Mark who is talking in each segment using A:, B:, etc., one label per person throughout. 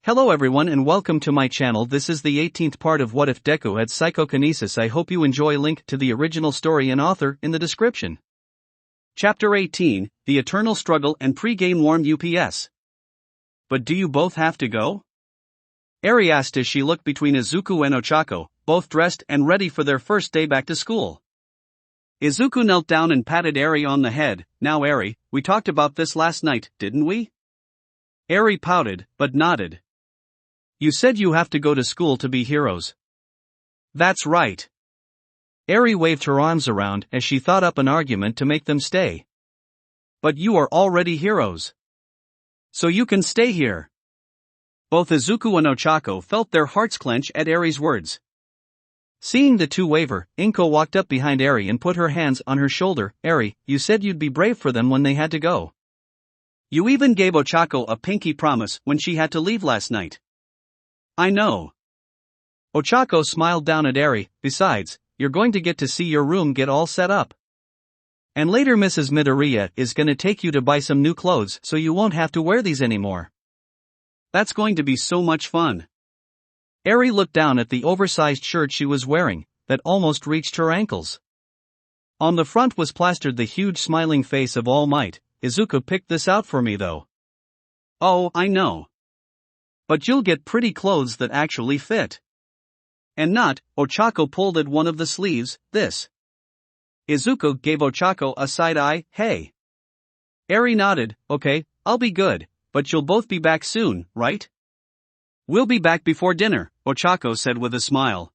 A: Hello everyone and welcome to my channel. This is the 18th part of What If Deku Had Psychokinesis. I hope you enjoy. Link to the original story and author in the description. Chapter 18, The Eternal Struggle and Pre-Game Warm UPS. But do you both have to go? Eri asked as she looked between Izuku and Ochako, both dressed and ready for their first day back to school. Izuku knelt down and patted Eri on the head. Now Eri, we talked about this last night, didn't we? Eri pouted, but nodded. You said you have to go to school to be heroes. That's right. Eri waved her arms around as she thought up an argument to make them stay. But you are already heroes. So you can stay here. Both Izuku and Ochako felt their hearts clench at Eri's words. Seeing the two waver, Inko walked up behind Eri and put her hands on her shoulder. Eri, you said you'd be brave for them when they had to go. You even gave Ochako a pinky promise when she had to leave last night. I know. Ochako smiled down at Eri. Besides, you're going to get to see your room get all set up. And later Mrs. Midoriya is gonna take you to buy some new clothes so you won't have to wear these anymore. That's going to be so much fun. Eri looked down at the oversized shirt she was wearing, that almost reached her ankles. On the front was plastered the huge smiling face of All Might. Izuku picked this out for me though. Oh, I know. But you'll get pretty clothes that actually fit. And not, Ochako pulled at one of the sleeves, this. Izuku gave Ochako a side eye. Hey. Eri nodded. Okay, I'll be good, but you'll both be back soon, right? We'll be back before dinner, Ochako said with a smile.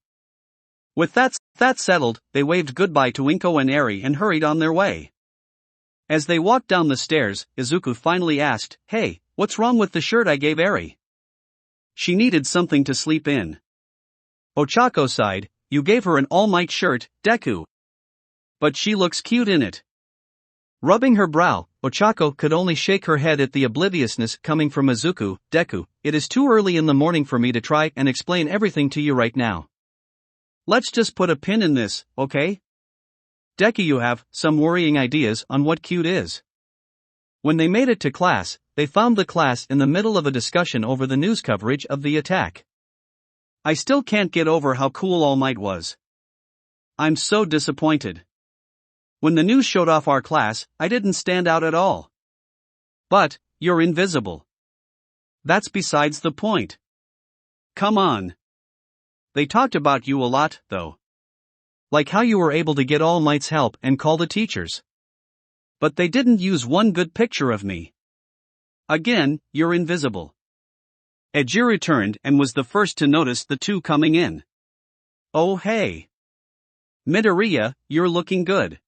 A: With that settled, they waved goodbye to Inko and Eri and hurried on their way. As they walked down the stairs, Izuku finally asked, Hey, what's wrong with the shirt I gave Eri? She needed something to sleep in. Ochako sighed, You gave her an All Might shirt, Deku. But she looks cute in it. Rubbing her brow, Ochako could only shake her head at the obliviousness coming from Izuku. Deku, it is too early in the morning for me to try and explain everything to you right now. Let's just put a pin in this, okay? Deku, you have some worrying ideas on what cute is. When they made it to class, they found the class in the middle of a discussion over the news coverage of the attack. I still can't get over how cool All Might was. I'm so disappointed. When the news showed off our class, I didn't stand out at all. But, you're invisible. That's besides the point. Come on. They talked about you a lot, though. Like how you were able to get All Might's help and call the teachers. But they didn't use one good picture of me. Again, you're invisible. Ejiro turned and was the first to notice the two coming in. Oh hey. Midoriya, you're looking good.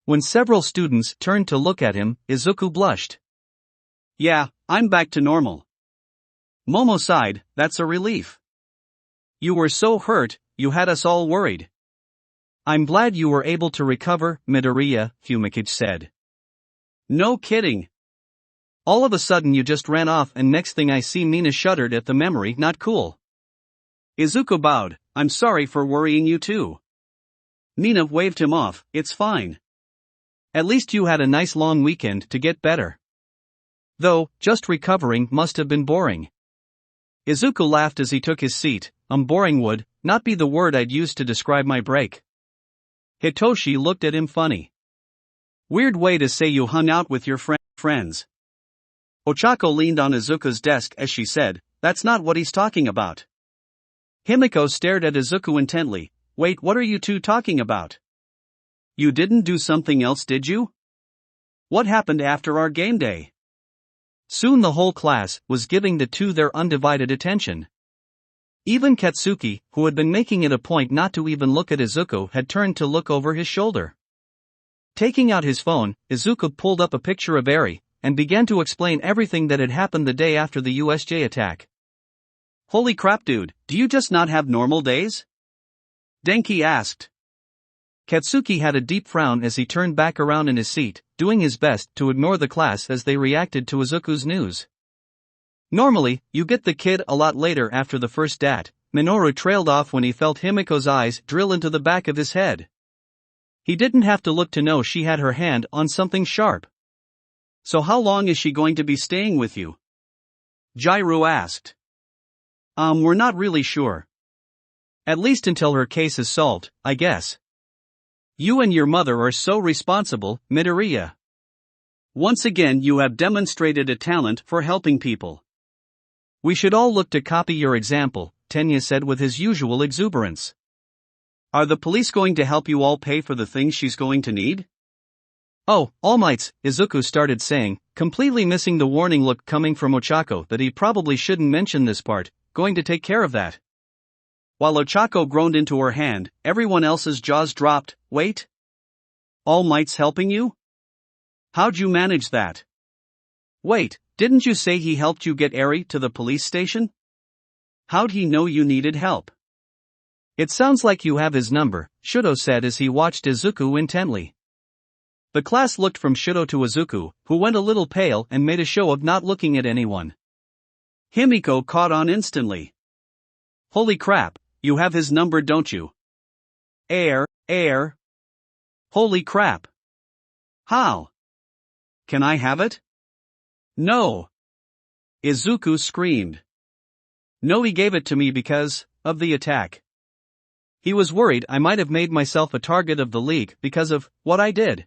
A: When several students turned to look at him, Izuku blushed. Yeah, I'm back to normal. Momo sighed, that's a relief. You were so hurt, you had us all worried. I'm glad you were able to recover, Midoriya, Fumikage said. No kidding. All of a sudden you just ran off and next thing I see Mina shuddered at the memory. Not cool. Izuku bowed, I'm sorry for worrying you too. Mina waved him off, it's fine. At least you had a nice long weekend to get better. Though, just recovering must have been boring. Izuku laughed as he took his seat. Boring would not be the word I'd use to describe my break. Hitoshi looked at him funny. Weird way to say you hung out with your friends. Ochako leaned on Izuku's desk as she said, That's not what he's talking about. Himiko stared at Izuku intently. Wait, what are you two talking about? You didn't do something else, did you? What happened after our game day? Soon the whole class was giving the two their undivided attention. Even Katsuki, who had been making it a point not to even look at Izuku, had turned to look over his shoulder. Taking out his phone, Izuku pulled up a picture of Eri, and began to explain everything that had happened the day after the USJ attack. Holy crap dude, do you just not have normal days? Denki asked. Katsuki had a deep frown as he turned back around in his seat, doing his best to ignore the class as they reacted to Izuku's news. Normally, you get the kid a lot later after the first dat. Minoru trailed off when he felt Himiko's eyes drill into the back of his head. He didn't have to look to know she had her hand on something sharp. So how long is she going to be staying with you? Jairu asked. We're not really sure. At least until her case is solved, I guess. You and your mother are so responsible, Midoriya. Once again you have demonstrated a talent for helping people. We should all look to copy your example, Tenya said with his usual exuberance. Are the police going to help you all pay for the things she's going to need? Oh, All Mights, Izuku started saying, completely missing the warning look coming from Ochako that he probably shouldn't mention this part, going to take care of that. While Ochako groaned into her hand, everyone else's jaws dropped. Wait? All Might's helping you? How'd you manage that? Wait, didn't you say he helped you get Eri to the police station? How'd he know you needed help? It sounds like you have his number, Shudo said as he watched Izuku intently. The class looked from Shudo to Izuku, who went a little pale and made a show of not looking at anyone. Himiko caught on instantly. Holy crap, you have his number, don't you? Air. Holy crap. How? Can I have it? No. Izuku screamed. No, he gave it to me because of the attack. He was worried I might have made myself a target of the league because of what I did.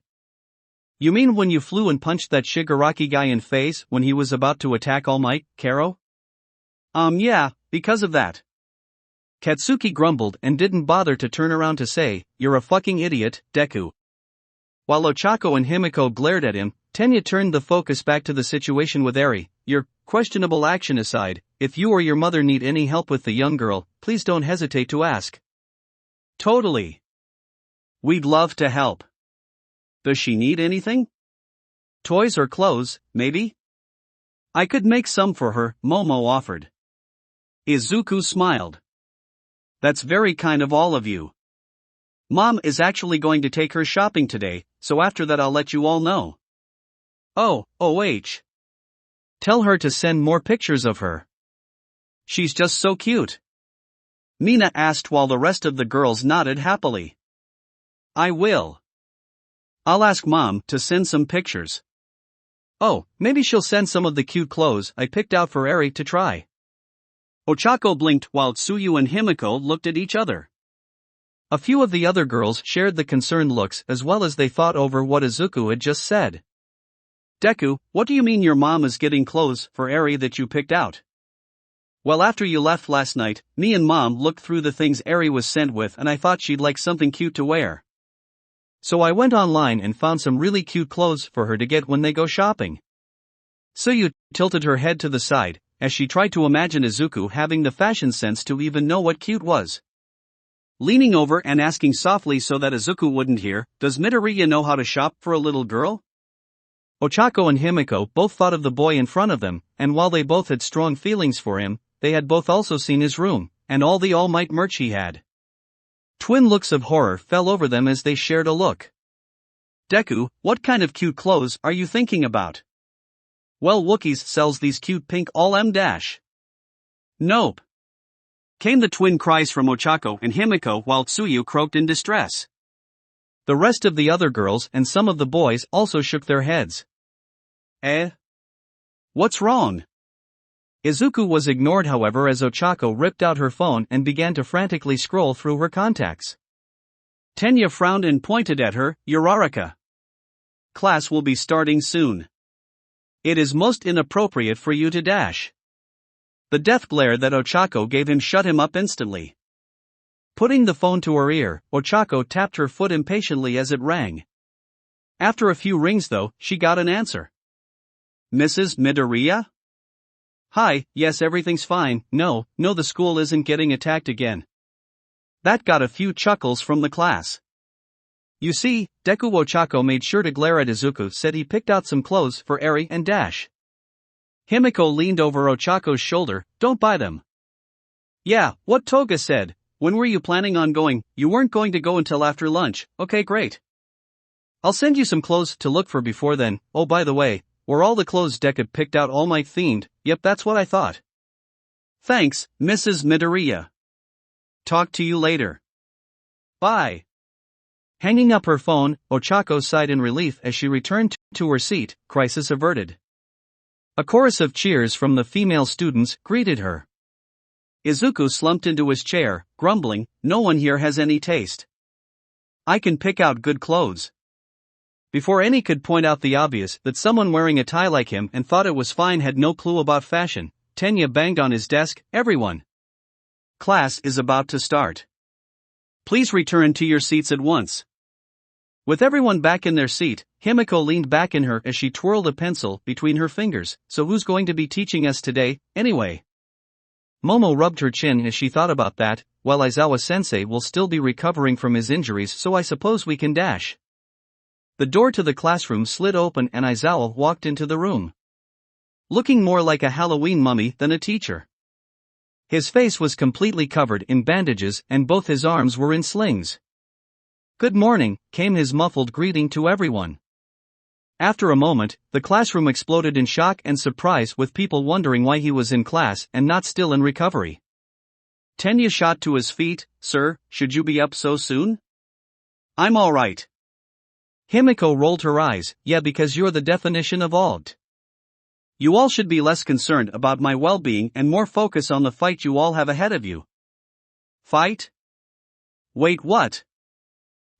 A: You mean when you flew and punched that Shigaraki guy in face when he was about to attack All Might, Karo? Yeah, because of that. Katsuki grumbled and didn't bother to turn around to say, you're a fucking idiot, Deku. While Ochako and Himiko glared at him, Tenya turned the focus back to the situation with Eri. Your questionable action aside, if you or your mother need any help with the young girl, please don't hesitate to ask. Totally. We'd love to help. Does she need anything? Toys or clothes, maybe? I could make some for her, Momo offered. Izuku smiled. That's very kind of all of you. Mom is actually going to take her shopping today, so after that I'll let you all know. Oh, Tell her to send more pictures of her. She's just so cute. Mina asked while the rest of the girls nodded happily. I will. I'll ask Mom to send some pictures. Oh, maybe she'll send some of the cute clothes I picked out for Eri to try. Ochako blinked while Tsuyu and Himiko looked at each other. A few of the other girls shared the concerned looks as well as they thought over what Izuku had just said. Deku, what do you mean your mom is getting clothes for Eri that you picked out? Well, after you left last night, me and Mom looked through the things Eri was sent with and I thought she'd like something cute to wear. So I went online and found some really cute clothes for her to get when they go shopping. Tsuyu tilted her head to the side, as she tried to imagine Izuku having the fashion sense to even know what cute was. Leaning over and asking softly so that Izuku wouldn't hear, does Midoriya know how to shop for a little girl? Ochako and Himiko both thought of the boy in front of them, and while they both had strong feelings for him, they had both also seen his room, and all the All Might merch he had. Twin looks of horror fell over them as they shared a look. Deku, what kind of cute clothes are you thinking about? Well, Wookiees sells these cute pink all-M dash. Nope. Came the twin cries from Ochako and Himiko while Tsuyu croaked in distress. The rest of the other girls and some of the boys also shook their heads. What's wrong? Izuku was ignored however as Ochako ripped out her phone and began to frantically scroll through her contacts. Tenya frowned and pointed at her, Uraraka. Class will be starting soon. It is most inappropriate for you to dash. The death glare that Ochako gave him shut him up instantly. Putting the phone to her ear, Ochako tapped her foot impatiently as it rang. After a few rings though, she got an answer. Mrs. Midoriya? Hi, yes, everything's fine. No, the school isn't getting attacked again. That got a few chuckles from the class. You see, Deku. Ochako made sure to glare at Izuku, said he picked out some clothes for Eri and Dash. Himiko leaned over Ochako's shoulder, don't buy them. Yeah, what Toga said, when were you planning on going? You weren't going to go until after lunch, okay great. I'll send you some clothes to look for before then. Oh by the way, were all the clothes Deku picked out All Might themed? Yep, that's what I thought. Thanks, Mrs. Midoriya. Talk to you later. Bye. Hanging up her phone, Ochako sighed in relief as she returned to her seat, crisis averted. A chorus of cheers from the female students greeted her. Izuku slumped into his chair, grumbling, "No one here has any taste. I can pick out good clothes." Before any could point out the obvious that someone wearing a tie like him and thought it was fine had no clue about fashion, Tenya banged on his desk, "Everyone! Class is about to start. Please return to your seats at once." With everyone back in their seat, Himiko leaned back in her as she twirled a pencil between her fingers. "So who's going to be teaching us today, anyway?" Momo rubbed her chin as she thought about that. "Well, Aizawa-sensei will still be recovering from his injuries, so I suppose we can dash." The door to the classroom slid open and Aizawa walked into the room. Looking more like a Halloween mummy than a teacher. His face was completely covered in bandages and both his arms were in slings. "Good morning," came his muffled greeting to everyone. After a moment, the classroom exploded in shock and surprise with people wondering why he was in class and not still in recovery. Tenya shot to his feet. "Sir, should you be up so soon?" "I'm alright." Himiko rolled her eyes. "Yeah, because you're the definition of odd. You all should be less concerned about my well-being and more focus on the fight you all have ahead of you." "Fight? Wait, what?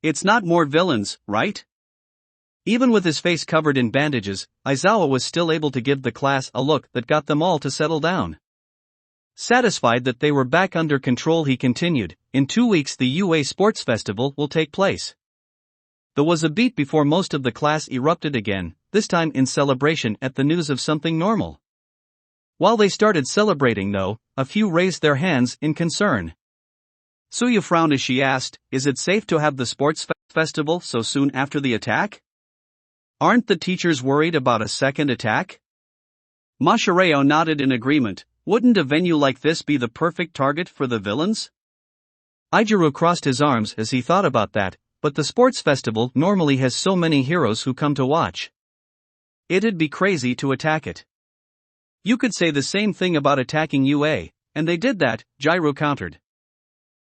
A: It's not more villains, right?" Even with his face covered in bandages, Aizawa was still able to give the class a look that got them all to settle down. Satisfied that they were back under control, he continued, "In 2 weeks the UA Sports Festival will take place." There was a beat before most of the class erupted again, this time in celebration at the news of something normal. While they started celebrating though, a few raised their hands in concern. Suya frowned as she asked, "Is it safe to have the sports festival so soon after the attack? Aren't the teachers worried about a second attack?" Mashireo nodded in agreement. "Wouldn't a venue like this be the perfect target for the villains?" Ijiro crossed his arms as he thought about that, but the sports festival normally has so many heroes who come to watch. It'd be crazy to attack it. You could say the same thing about attacking UA, and they did that, Jiro countered.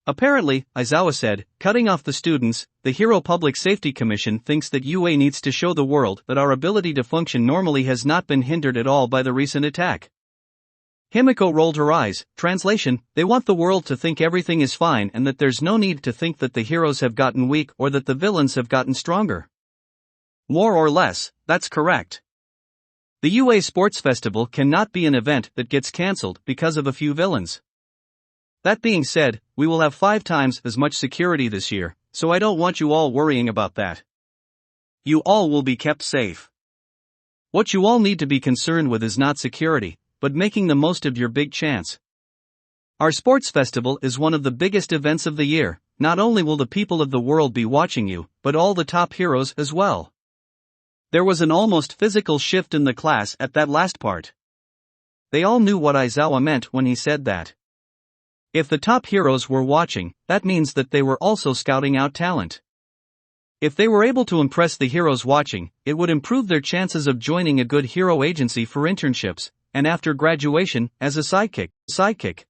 A: Apparently, Aizawa said, cutting off the students, the Hero Public Safety Commission thinks that UA needs to show the world that our ability to function normally has not been hindered at all by the recent attack. Himiko rolled her eyes. Translation, they want the world to think everything is fine and that there's no need to think that the heroes have gotten weak or that the villains have gotten stronger. More or less, that's correct. The UA Sports Festival cannot be an event that gets cancelled because of a few villains. That being said, we will have 5 times as much security this year, so I don't want you all worrying about that. You all will be kept safe. What you all need to be concerned with is not security, but making the most of your big chance. Our sports festival is one of the biggest events of the year. Not only will the people of the world be watching you, but all the top heroes as well. There was an almost physical shift in the class at that last part. They all knew what Aizawa meant when he said that. If the top heroes were watching, that means that they were also scouting out talent. If they were able to impress the heroes watching, it would improve their chances of joining a good hero agency for internships, and after graduation, as a sidekick.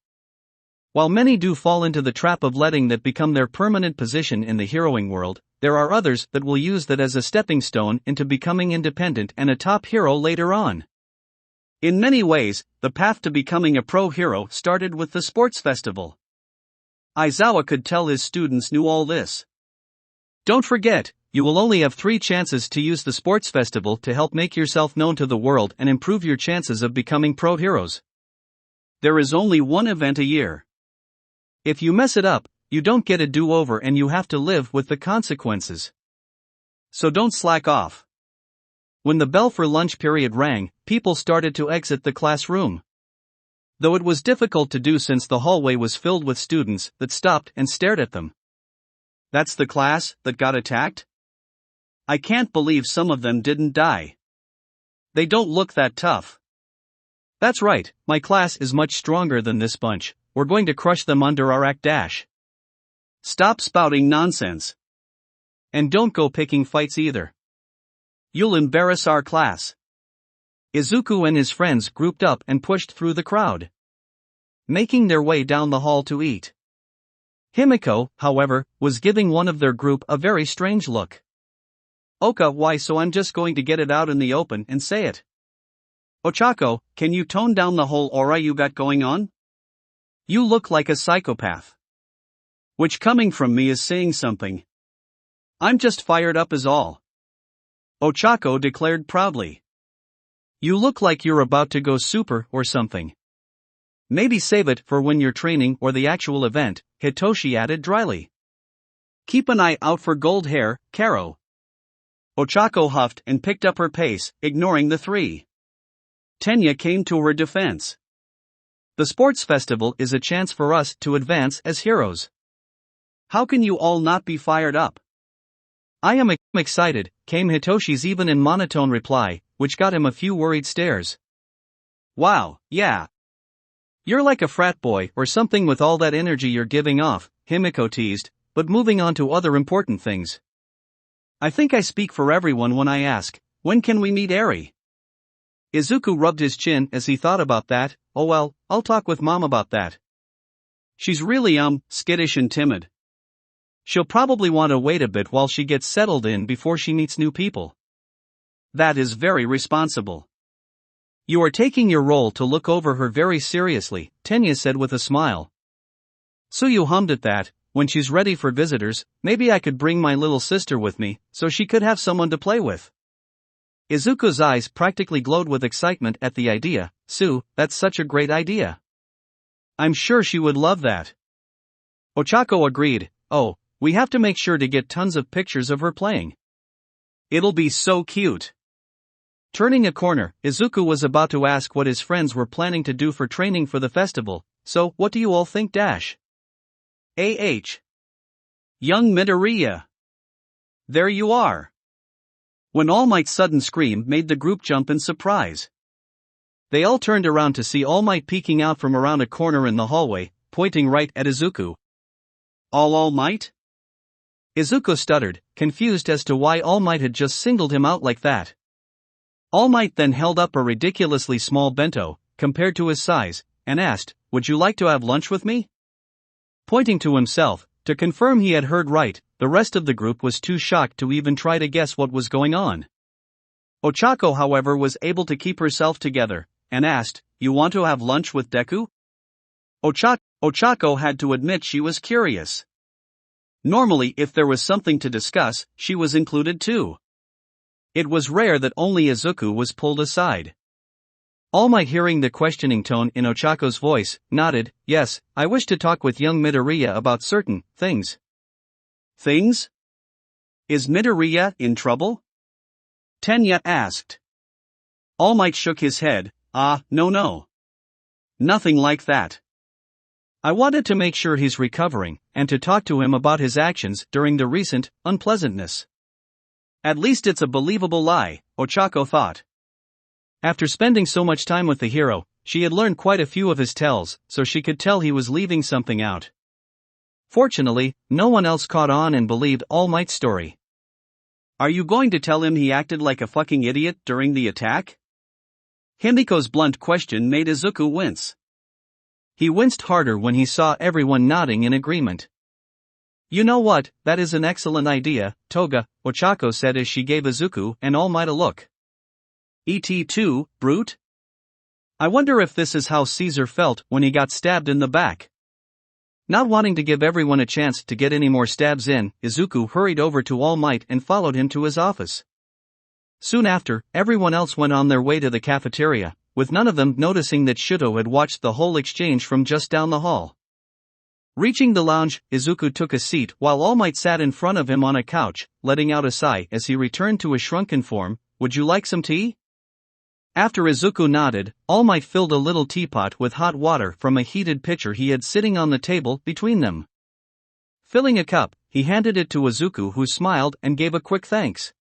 A: While many do fall into the trap of letting that become their permanent position in the heroing world, there are others that will use that as a stepping stone into becoming independent and a top hero later on. In many ways, the path to becoming a pro hero started with the sports festival. Aizawa could tell his students knew all this. Don't forget, you will only have 3 chances to use the sports festival to help make yourself known to the world and improve your chances of becoming pro heroes. There is only 1 event a year. If you mess it up, you don't get a do-over and you have to live with the consequences. So don't slack off. When the bell for lunch period rang, people started to exit the classroom. Though it was difficult to do since the hallway was filled with students that stopped and stared at them. That's the class that got attacked? I can't believe some of them didn't die. They don't look that tough. That's right, my class is much stronger than this bunch. We're going to crush them under our act. Stop spouting nonsense. And don't go picking fights either. You'll embarrass our class. Izuku and his friends grouped up and pushed through the crowd, making their way down the hall to eat. Himiko, however, was giving one of their group a very strange look. Oka, why, so I'm just going to get it out in the open and say it. Ochako, can you tone down the whole aura you got going on? You look like a psychopath. Which coming from me is saying something. I'm just fired up is all. Ochako declared proudly. You look like you're about to go super or something. Maybe save it for when you're training or the actual event, Hitoshi added dryly. Keep an eye out for gold hair, Karo. Ochako huffed and picked up her pace, ignoring the three. Tenya came to her defense. The sports festival is a chance for us to advance as heroes. How can you all not be fired up? I am excited, came Hitoshi's even and monotone reply, which got him a few worried stares. Wow, yeah. You're like a frat boy or something with all that energy you're giving off, Himiko teased, but moving on to other important things. I think I speak for everyone when I ask, when can we meet Eri? Izuku rubbed his chin as he thought about that. Oh well, I'll talk with Mom about that. She's really skittish and timid. She'll probably want to wait a bit while she gets settled in before she meets new people. That is very responsible. You are taking your role to look over her very seriously, Tenya said with a smile. Suyu hummed at that. When she's ready for visitors, maybe I could bring my little sister with me, so she could have someone to play with. Izuku's eyes practically glowed with excitement at the idea. Sue, that's such a great idea. I'm sure she would love that. Ochako agreed. Oh, we have to make sure to get tons of pictures of her playing. It'll be so cute. Turning a corner, Izuku was about to ask what his friends were planning to do for training for the festival. So, what do you all think? Young Midoriya. There you are. When All Might's sudden scream made the group jump in surprise. They all turned around to see All Might peeking out from around a corner in the hallway, pointing right at Izuku. All Might? Izuku stuttered, confused as to why All Might had just singled him out like that. All Might then held up a ridiculously small bento, compared to his size, and asked, "Would you like to have lunch with me?" Pointing to himself, to confirm he had heard right, the rest of the group was too shocked to even try to guess what was going on. Ochako, however, was able to keep herself together, and asked, "You want to have lunch with Deku?" Ochako had to admit she was curious. Normally, if there was something to discuss, she was included too. It was rare that only Izuku was pulled aside. All Might, hearing the questioning tone in Ochako's voice, nodded. Yes, I wish to talk with young Midoriya about certain things. Things? Is Midoriya in trouble? Tenya asked. All Might shook his head. No. Nothing like that. I wanted to make sure he's recovering, and to talk to him about his actions during the recent unpleasantness. At least it's a believable lie, Ochako thought. After spending so much time with the hero, she had learned quite a few of his tells, so she could tell he was leaving something out. Fortunately, no one else caught on and believed All Might's story. Are you going to tell him he acted like a fucking idiot during the attack? Himiko's blunt question made Izuku wince. He winced harder when he saw everyone nodding in agreement. You know what, that is an excellent idea, Toga, Ochako said as she gave Izuku and All Might a look. Et2, brute? I wonder if this is how Caesar felt when he got stabbed in the back. Not wanting to give everyone a chance to get any more stabs in, Izuku hurried over to All Might and followed him to his office. Soon after, everyone else went on their way to the cafeteria, with none of them noticing that Shuto had watched the whole exchange from just down the hall. Reaching the lounge, Izuku took a seat while All Might sat in front of him on a couch, letting out a sigh as he returned to his shrunken form. Would you like some tea? After Izuku nodded, All Might filled a little teapot with hot water from a heated pitcher he had sitting on the table between them. Filling a cup, he handed it to Izuku, who smiled and gave a quick thanks.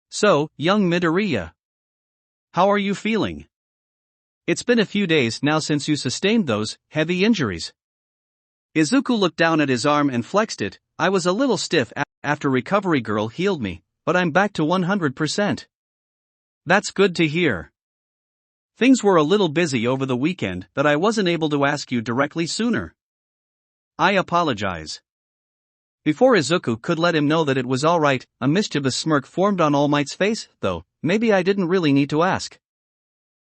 A: So, young Midoriya. How are you feeling? It's been a few days now since you sustained those heavy injuries. Izuku looked down at his arm and flexed it. I was a little stiff after Recovery Girl healed me, but I'm back to 100%. That's good to hear. Things were a little busy over the weekend that I wasn't able to ask you directly sooner. I apologize. Before Izuku could let him know that it was alright, a mischievous smirk formed on All Might's face. Though, maybe I didn't really need to ask.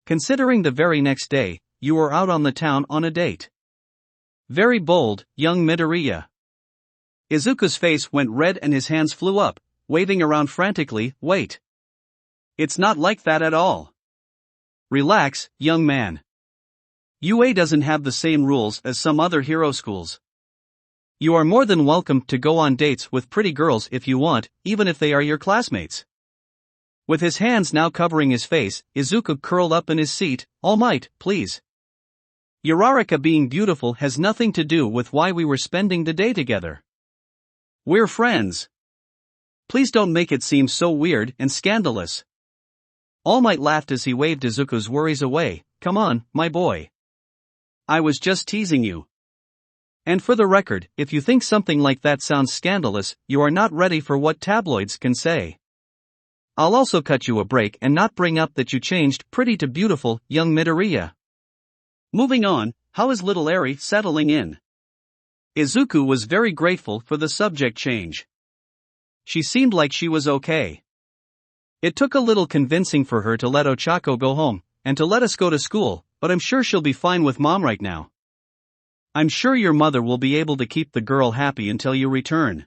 A: Considering the very next day, you were out on the town on a date. Very bold, young Midoriya. Izuku's face went red and his hands flew up, waving around frantically. Wait. It's not like that at all. Relax, young man. UA doesn't have the same rules as some other hero schools. You are more than welcome to go on dates with pretty girls if you want, even if they are your classmates. With his hands now covering his face, Izuku curled up in his seat. All Might, please. Uraraka being beautiful has nothing to do with why we were spending the day together. We're friends. Please don't make it seem so weird and scandalous. All Might laughed as he waved Izuku's worries away. Come on, my boy. I was just teasing you. And for the record, if you think something like that sounds scandalous, you are not ready for what tabloids can say. I'll also cut you a break and not bring up that you changed pretty to beautiful, young Midoriya. Moving on, how is little Eri settling in? Izuku was very grateful for the subject change. She seemed like she was okay. It took a little convincing for her to let Ochako go home, and to let us go to school, but I'm sure she'll be fine with mom right now. I'm sure your mother will be able to keep the girl happy until you return.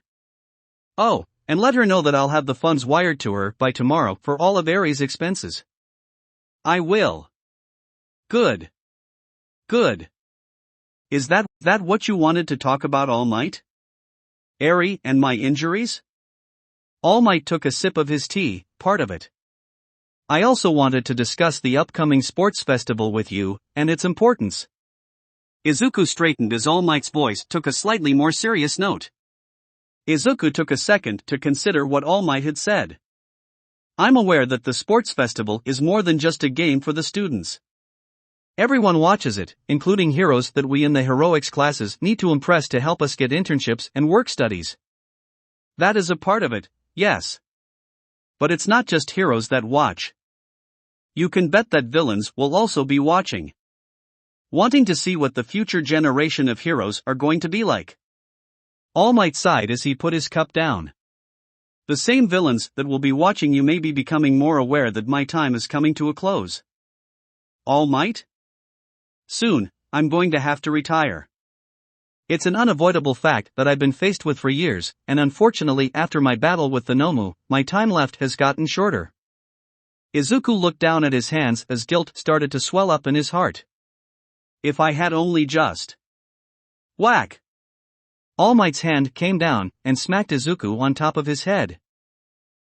A: Oh, and let her know that I'll have the funds wired to her by tomorrow for all of Eri's expenses. I will. Good. Good. Is that what you wanted to talk about, All Might? Eri and my injuries? All Might took a sip of his tea, part of it. I also wanted to discuss the upcoming sports festival with you, and its importance. Izuku straightened as All Might's voice took a slightly more serious note. Izuku took a second to consider what All Might had said. I'm aware that the sports festival is more than just a game for the students. Everyone watches it, including heroes that we in the heroics classes need to impress to help us get internships and work studies. That is a part of it, yes. But it's not just heroes that watch. You can bet that villains will also be watching. Wanting to see what the future generation of heroes are going to be like. All Might sighed as he put his cup down. The same villains that will be watching you may be becoming more aware that my time is coming to a close. All Might? Soon, I'm going to have to retire. It's an unavoidable fact that I've been faced with for years, and unfortunately after my battle with the Nomu, my time left has gotten shorter. Izuku looked down at his hands as guilt started to swell up in his heart. If I had only just... Whack! All Might's hand came down and smacked Izuku on top of his head.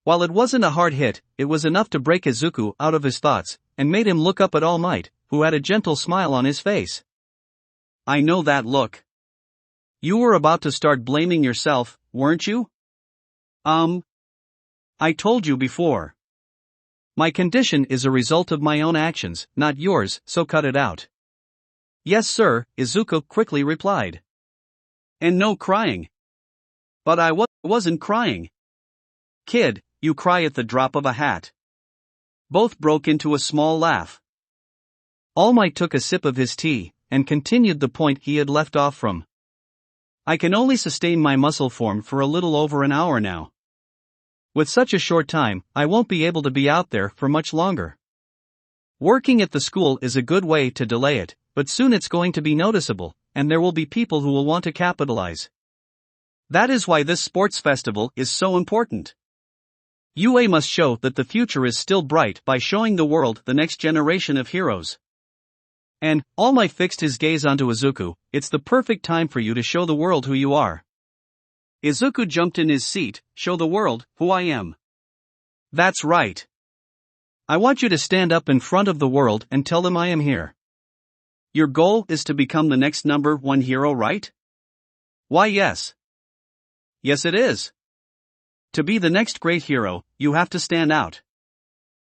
A: While it wasn't a hard hit, it was enough to break Izuku out of his thoughts, and made him look up at All Might, who had a gentle smile on his face. I know that look. You were about to start blaming yourself, weren't you? I told you before. My condition is a result of my own actions, not yours, so cut it out. Yes sir, Izuku quickly replied. And no crying. But I wasn't crying. Kid, you cry at the drop of a hat. Both broke into a small laugh. All Might took a sip of his tea, and continued the point he had left off from. I can only sustain my muscle form for a little over an hour now. With such a short time, I won't be able to be out there for much longer. Working at the school is a good way to delay it, but soon it's going to be noticeable, and there will be people who will want to capitalize. That is why this sports festival is so important. UA must show that the future is still bright by showing the world the next generation of heroes. And, All Might fixed his gaze onto Izuku, it's the perfect time for you to show the world who you are. Izuku jumped in his seat, show the world who I am. That's right. I want you to stand up in front of the world and tell them I am here. Your goal is to become the next #1 hero, right? Why yes. Yes it is. To be the next great hero, you have to stand out.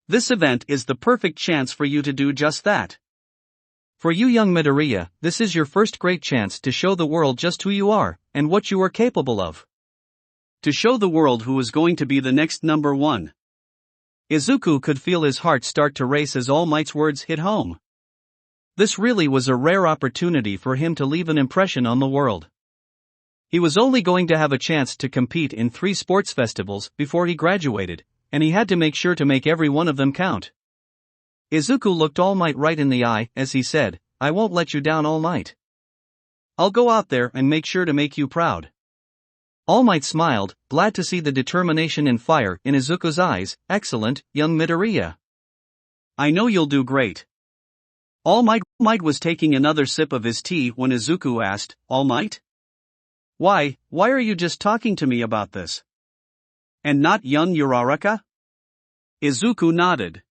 A: This event is the perfect chance for you to do just that. For you young Midoriya, this is your first great chance to show the world just who you are, and what you are capable of. To show the world who is going to be the next #1. Izuku could feel his heart start to race as All Might's words hit home. This really was a rare opportunity for him to leave an impression on the world. He was only going to have a chance to compete in 3 sports festivals before he graduated, and he had to make sure to make every one of them count. Izuku looked All Might right in the eye as he said, I won't let you down, All Might. I'll go out there and make sure to make you proud. All Might smiled, glad to see the determination and fire in Izuku's eyes. Excellent, young Midoriya. I know you'll do great. All Might was taking another sip of his tea when Izuku asked, All Might? Why are you just talking to me about this? And not young Uraraka? Izuku nodded.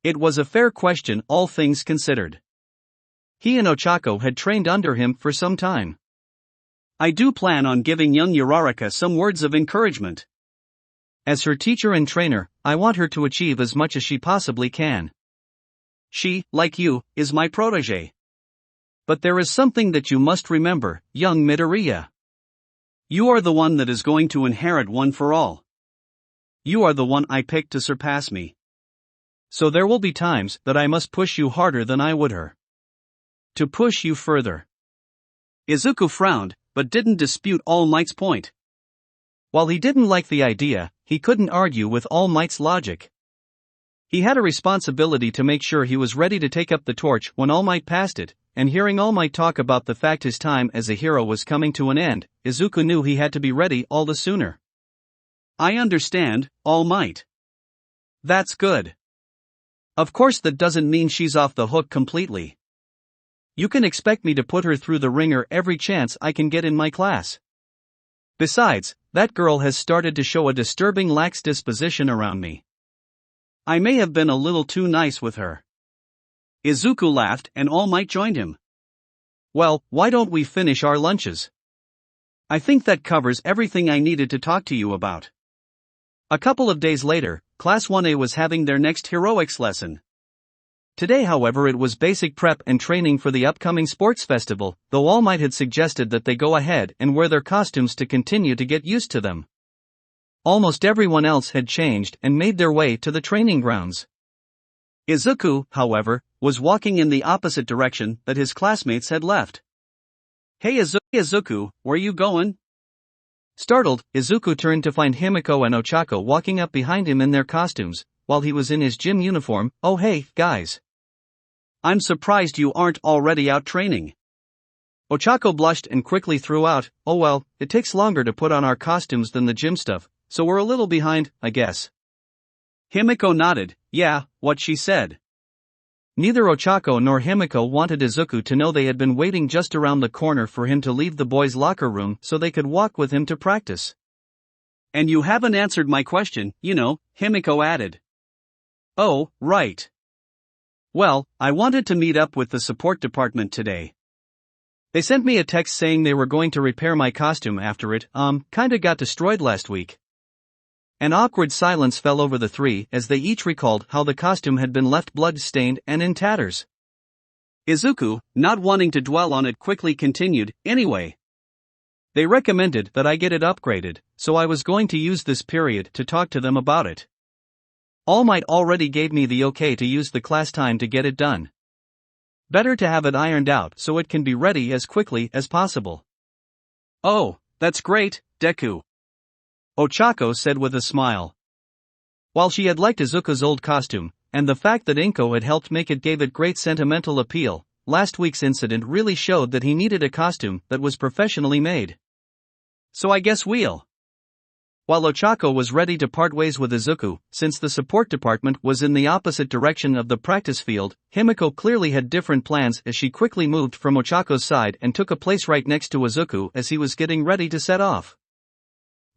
A: It was a fair question, all things considered. He and Ochako had trained under him for some time. I do plan on giving young Uraraka some words of encouragement. As her teacher and trainer, I want her to achieve as much as she possibly can. She, like you, is my protégé. But there is something that you must remember, young Midoriya. You are the one that is going to inherit One for All. You are the one I picked to surpass me. So there will be times that I must push you harder than I would her. To push you further. Izuku frowned, but didn't dispute All Might's point. While he didn't like the idea, he couldn't argue with All Might's logic. He had a responsibility to make sure he was ready to take up the torch when All Might passed it, and hearing All Might talk about the fact his time as a hero was coming to an end, Izuku knew he had to be ready all the sooner. I understand, All Might. That's good. Of course that doesn't mean she's off the hook completely. You can expect me to put her through the ringer every chance I can get in my class. Besides, that girl has started to show a disturbing lax disposition around me. I may have been a little too nice with her. Izuku laughed and All Might joined him. Well, why don't we finish our lunches? I think that covers everything I needed to talk to you about. A couple of days later, Class 1A was having their next heroics lesson. Today, however, it was basic prep and training for the upcoming sports festival, though All Might had suggested that they go ahead and wear their costumes to continue to get used to them. Almost everyone else had changed and made their way to the training grounds. Izuku, however, was walking in the opposite direction that his classmates had left. Hey Izuku, where you going? Startled, Izuku turned to find Himiko and Ochako walking up behind him in their costumes, while he was in his gym uniform. Oh hey, guys. I'm surprised you aren't already out training. Ochako blushed and quickly threw out, oh well, it takes longer to put on our costumes than the gym stuff, so we're a little behind, I guess. Himiko nodded, yeah, what she said. Neither Ochako nor Himiko wanted Izuku to know they had been waiting just around the corner for him to leave the boys' locker room so they could walk with him to practice. And you haven't answered my question, Himiko added. Oh, right. Well, I wanted to meet up with the support department today. They sent me a text saying they were going to repair my costume after it, kinda got destroyed last week. An awkward silence fell over the three as they each recalled how the costume had been left blood-stained and in tatters. Izuku, not wanting to dwell on it, quickly continued, anyway. They recommended that I get it upgraded, so I was going to use this period to talk to them about it. All Might already gave me the okay to use the class time to get it done. Better to have it ironed out so it can be ready as quickly as possible. Oh, that's great, Deku. Ochako said with a smile. While she had liked Izuku's old costume, and the fact that Inko had helped make it gave it great sentimental appeal, last week's incident really showed that he needed a costume that was professionally made. So I guess we'll. While Ochako was ready to part ways with Izuku, since the support department was in the opposite direction of the practice field, Himiko clearly had different plans as she quickly moved from Ochako's side and took a place right next to Izuku as he was getting ready to set off.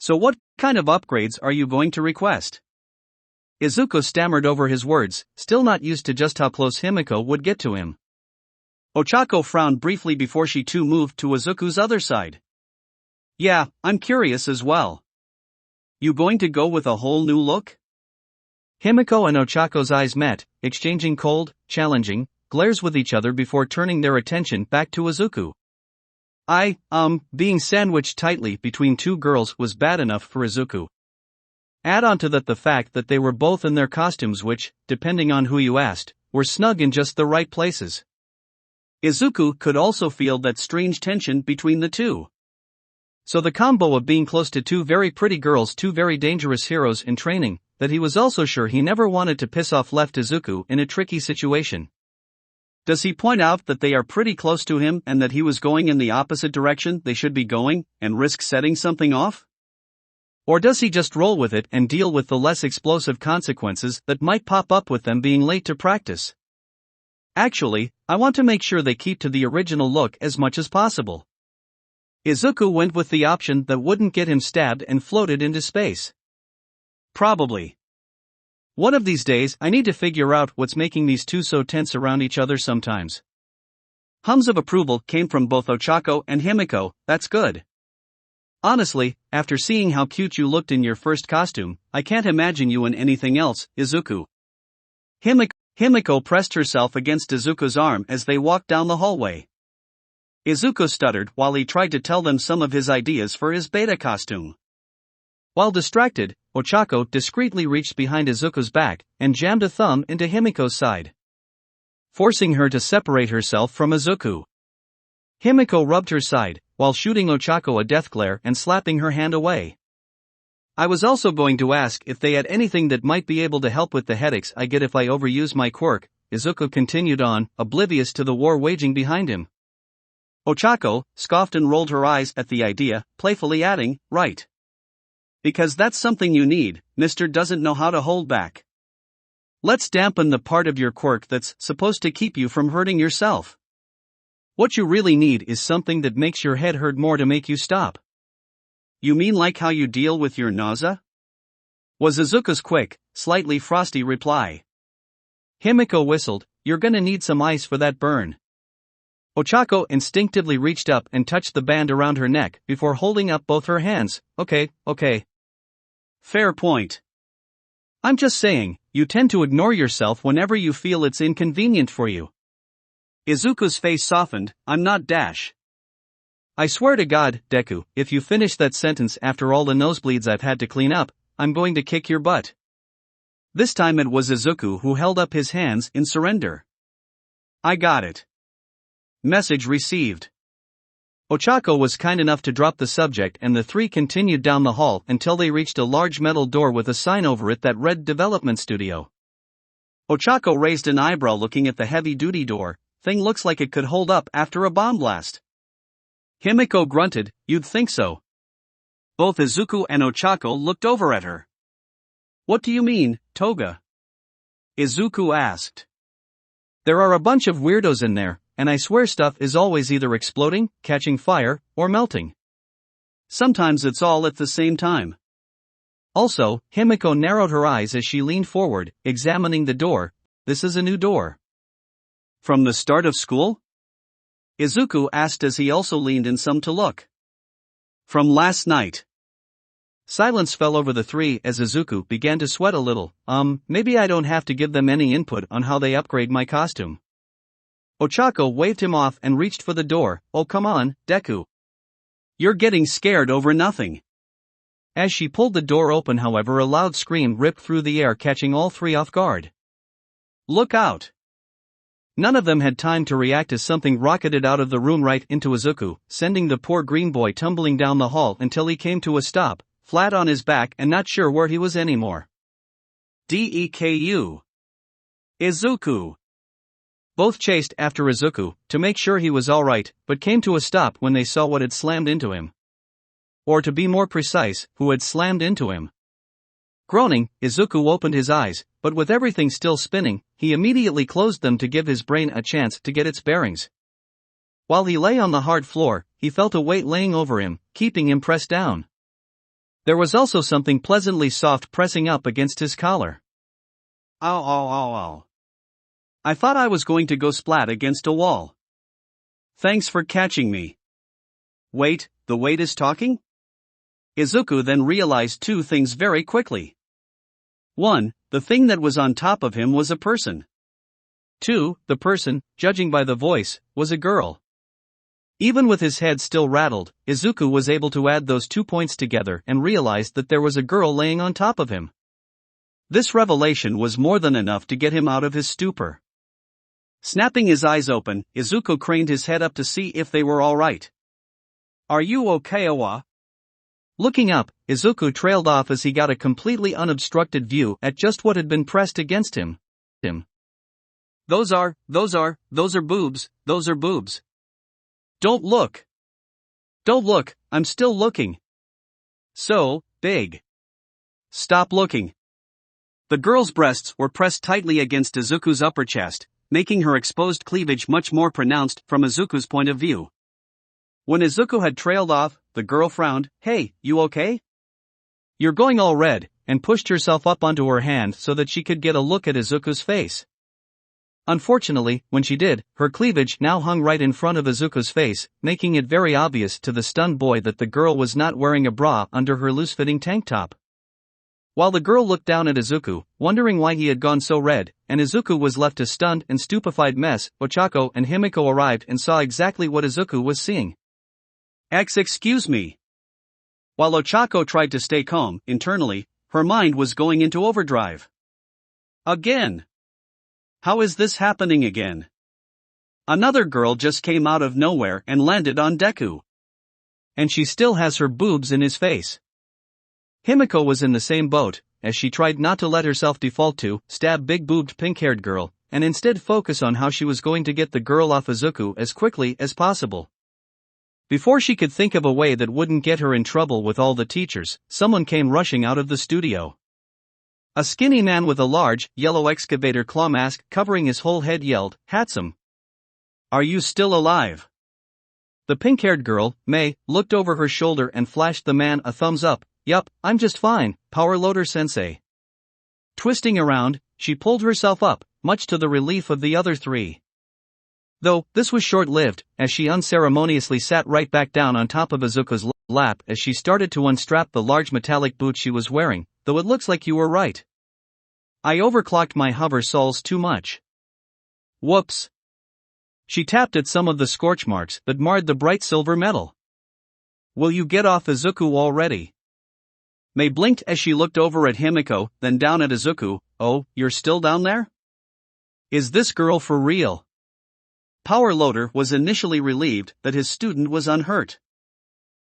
A: So what kind of upgrades are you going to request? Izuku stammered over his words, still not used to just how close Himiko would get to him. Ochako frowned briefly before she too moved to Izuku's other side. Yeah, I'm curious as well. You going to go with a whole new look? Himiko and Ochako's eyes met, exchanging cold, challenging glares with each other before turning their attention back to Izuku. Being sandwiched tightly between two girls was bad enough for Izuku. Add on to that the fact that they were both in their costumes which, depending on who you asked, were snug in just the right places. Izuku could also feel that strange tension between the two. So the combo of being close to two very pretty girls, two very dangerous heroes in training, that he was also sure he never wanted to piss off left Izuku in a tricky situation. Does he point out that they are pretty close to him and that he was going in the opposite direction they should be going, and risk setting something off? Or does he just roll with it and deal with the less explosive consequences that might pop up with them being late to practice? Actually, I want to make sure they keep to the original look as much as possible. Izuku went with the option that wouldn't get him stabbed and floated into space. Probably. One of these days I need to figure out what's making these two so tense around each other sometimes. Hums of approval came from both Ochako and Himiko. That's good. Honestly, after seeing how cute you looked in your first costume, I can't imagine you in anything else, Izuku. Himiko pressed herself against Izuku's arm as they walked down the hallway. Izuku stuttered while he tried to tell them some of his ideas for his beta costume. While distracted, Ochako discreetly reached behind Izuku's back and jammed a thumb into Himiko's side, forcing her to separate herself from Izuku. Himiko rubbed her side, while shooting Ochako a death glare and slapping her hand away. I was also going to ask if they had anything that might be able to help with the headaches I get if I overuse my quirk, Izuku continued on, oblivious to the war waging behind him. Ochako scoffed and rolled her eyes at the idea, playfully adding, right. Because that's something you need, Mr. Doesn't know how to hold back. Let's dampen the part of your quirk that's supposed to keep you from hurting yourself. What you really need is something that makes your head hurt more to make you stop. You mean like how you deal with your nausea? Was Izuku's quick, slightly frosty reply. Himiko whistled, you're gonna need some ice for that burn. Ochako instinctively reached up and touched the band around her neck before holding up both her hands. Okay. Fair point. I'm just saying, you tend to ignore yourself whenever you feel it's inconvenient for you. Izuku's face softened, I'm not Dash. I swear to God, Deku, if you finish that sentence after all the nosebleeds I've had to clean up, I'm going to kick your butt. This time it was Izuku who held up his hands in surrender. I got it. Message received. Ochako was kind enough to drop the subject and the three continued down the hall until they reached a large metal door with a sign over it that read Development Studio. Ochako raised an eyebrow looking at the heavy-duty door. Thing looks like it could hold up after a bomb blast. Himiko grunted, you'd think so. Both Izuku and Ochako looked over at her. What do you mean, Toga? Izuku asked. There are a bunch of weirdos in there, and I swear stuff is always either exploding, catching fire, or melting. Sometimes it's all at the same time. Also, Himiko narrowed her eyes as she leaned forward, examining the door. This is a new door. From the start of school? Izuku asked as he also leaned in some to look. From last night. Silence fell over the three as Izuku began to sweat a little. Maybe I don't have to give them any input on how they upgrade my costume. Ochako waved him off and reached for the door. Oh come on, Deku. You're getting scared over nothing. As she pulled the door open, however, a loud scream ripped through the air, catching all three off guard. Look out! None of them had time to react as something rocketed out of the room right into Izuku, sending the poor green boy tumbling down the hall until he came to a stop, flat on his back and not sure where he was anymore. Deku. Izuku. Both chased after Izuku to make sure he was alright, but came to a stop when they saw what had slammed into him. Or to be more precise, who had slammed into him. Groaning, Izuku opened his eyes, but with everything still spinning, he immediately closed them to give his brain a chance to get its bearings. While he lay on the hard floor, he felt a weight laying over him, keeping him pressed down. There was also something pleasantly soft pressing up against his collar. Ow. I thought I was going to go splat against a wall. Thanks for catching me. Wait, the weight is talking? Izuku then realized two things very quickly. 1. The thing that was on top of him was a person. 2. The person, judging by the voice, was a girl. Even with his head still rattled, Izuku was able to add those 2 points together and realized that there was a girl laying on top of him. This revelation was more than enough to get him out of his stupor. Snapping his eyes open, Izuku craned his head up to see if they were all right. Are you okay, Awa? Looking up, Izuku trailed off as he got a completely unobstructed view at just what had been pressed against him. Those are boobs, those are boobs. Don't look. Don't look, I'm still looking. So big. Stop looking. The girl's breasts were pressed tightly against Izuku's upper chest, making her exposed cleavage much more pronounced from Izuku's point of view. When Izuku had trailed off, the girl frowned. Hey, you okay? You're going all red, and pushed herself up onto her hand so that she could get a look at Izuku's face. Unfortunately, when she did, her cleavage now hung right in front of Izuku's face, making it very obvious to the stunned boy that the girl was not wearing a bra under her loose-fitting tank top. While the girl looked down at Izuku, wondering why he had gone so red, and Izuku was left a stunned and stupefied mess, Ochako and Himiko arrived and saw exactly what Izuku was seeing. Excuse me. While Ochako tried to stay calm, internally, her mind was going into overdrive. Again. How is this happening again? Another girl just came out of nowhere and landed on Deku. And she still has her boobs in his face. Himiko was in the same boat, as she tried not to let herself default to stab big-boobed pink-haired girl, and instead focus on how she was going to get the girl off Izuku as quickly as possible. Before she could think of a way that wouldn't get her in trouble with all the teachers, someone came rushing out of the studio. A skinny man with a large, yellow excavator claw mask covering his whole head yelled, "Handsome! Are you still alive?" The pink-haired girl, Mei, looked over her shoulder and flashed the man a thumbs up. "Yup, I'm just fine, Power Loader Sensei." Twisting around, she pulled herself up, much to the relief of the other three. Though, this was short-lived, as she unceremoniously sat right back down on top of Izuku's lap as she started to unstrap the large metallic boot she was wearing, though it looks like you were right. I overclocked my hover soles too much. Whoops. She tapped at some of the scorch marks that marred the bright silver metal. Will you get off Izuku already? Mei blinked as she looked over at Himiko, then down at Izuku. Oh, you're still down there? Is this girl for real? Power Loader was initially relieved that his student was unhurt.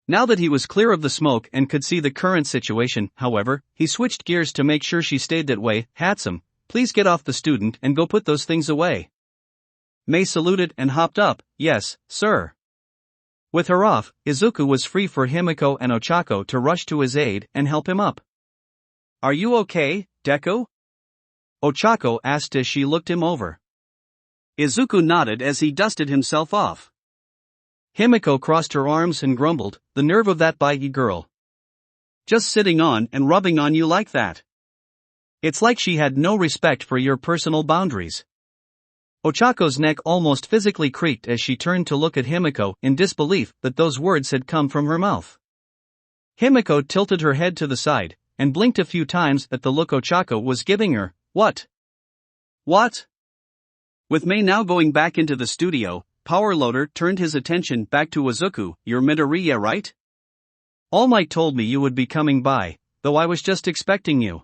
A: Now that he was clear of the smoke and could see the current situation, however, he switched gears to make sure she stayed that way. "Handsome, please get off the student and go put those things away." Mei saluted and hopped up. "Yes, sir." With her off, Izuku was free for Himiko and Ochako to rush to his aid and help him up. "Are you okay, Deku?" Ochako asked as she looked him over. Izuku nodded as he dusted himself off. Himiko crossed her arms and grumbled, "The nerve of that Baigi girl. Just sitting on and rubbing on you like that. It's like she had no respect for your personal boundaries." Ochako's neck almost physically creaked as she turned to look at Himiko in disbelief that those words had come from her mouth. Himiko tilted her head to the side and blinked a few times at the look Ochako was giving her. What? With Mei now going back into the studio, Power Loader turned his attention back to Izuku. "You're Midoriya, right? All Might told me you would be coming by, though I was just expecting you."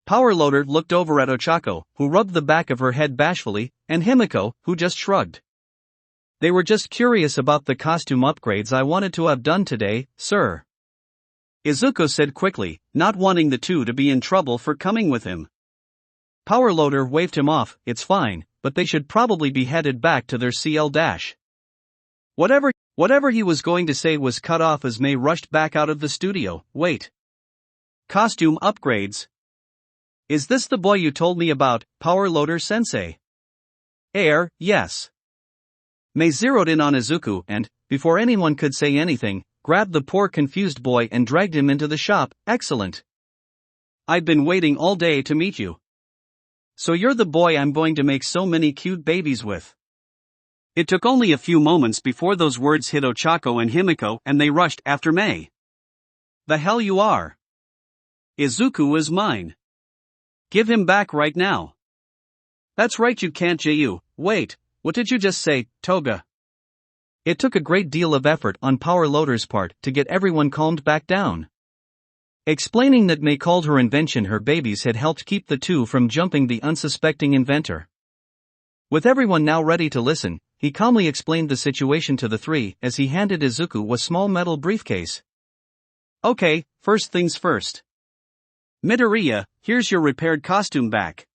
A: Power Loader looked over at Ochako, who rubbed the back of her head bashfully, and Himiko, who just shrugged. "They were just curious about the costume upgrades I wanted to have done today, sir," Izuku said quickly, not wanting the two to be in trouble for coming with him. Power Loader waved him off. "It's fine, but they should probably be headed back to their CL dash." Whatever he was going to say was cut off as Mei rushed back out of the studio. "Wait. Costume upgrades? Is this the boy you told me about, Power Loader Sensei?" Yes. Mei zeroed in on Izuku and, before anyone could say anything, grabbed the poor confused boy and dragged him into the shop. "Excellent. I've been waiting all day to meet you. So you're the boy I'm going to make so many cute babies with." It took only a few moments before those words hit Ochako and Himiko and they rushed after Mei. "The hell you are! Izuku is mine. Give him back right now." "That's right, you can't Ju. Wait, what did you just say, Toga?" It took a great deal of effort on Power Loader's part to get everyone calmed back down. Explaining that Mei called her invention her babies had helped keep the two from jumping the unsuspecting inventor. With everyone now ready to listen, he calmly explained the situation to the three as he handed Izuku a small metal briefcase. "Okay, first things first. Midoriya, here's your repaired costume back.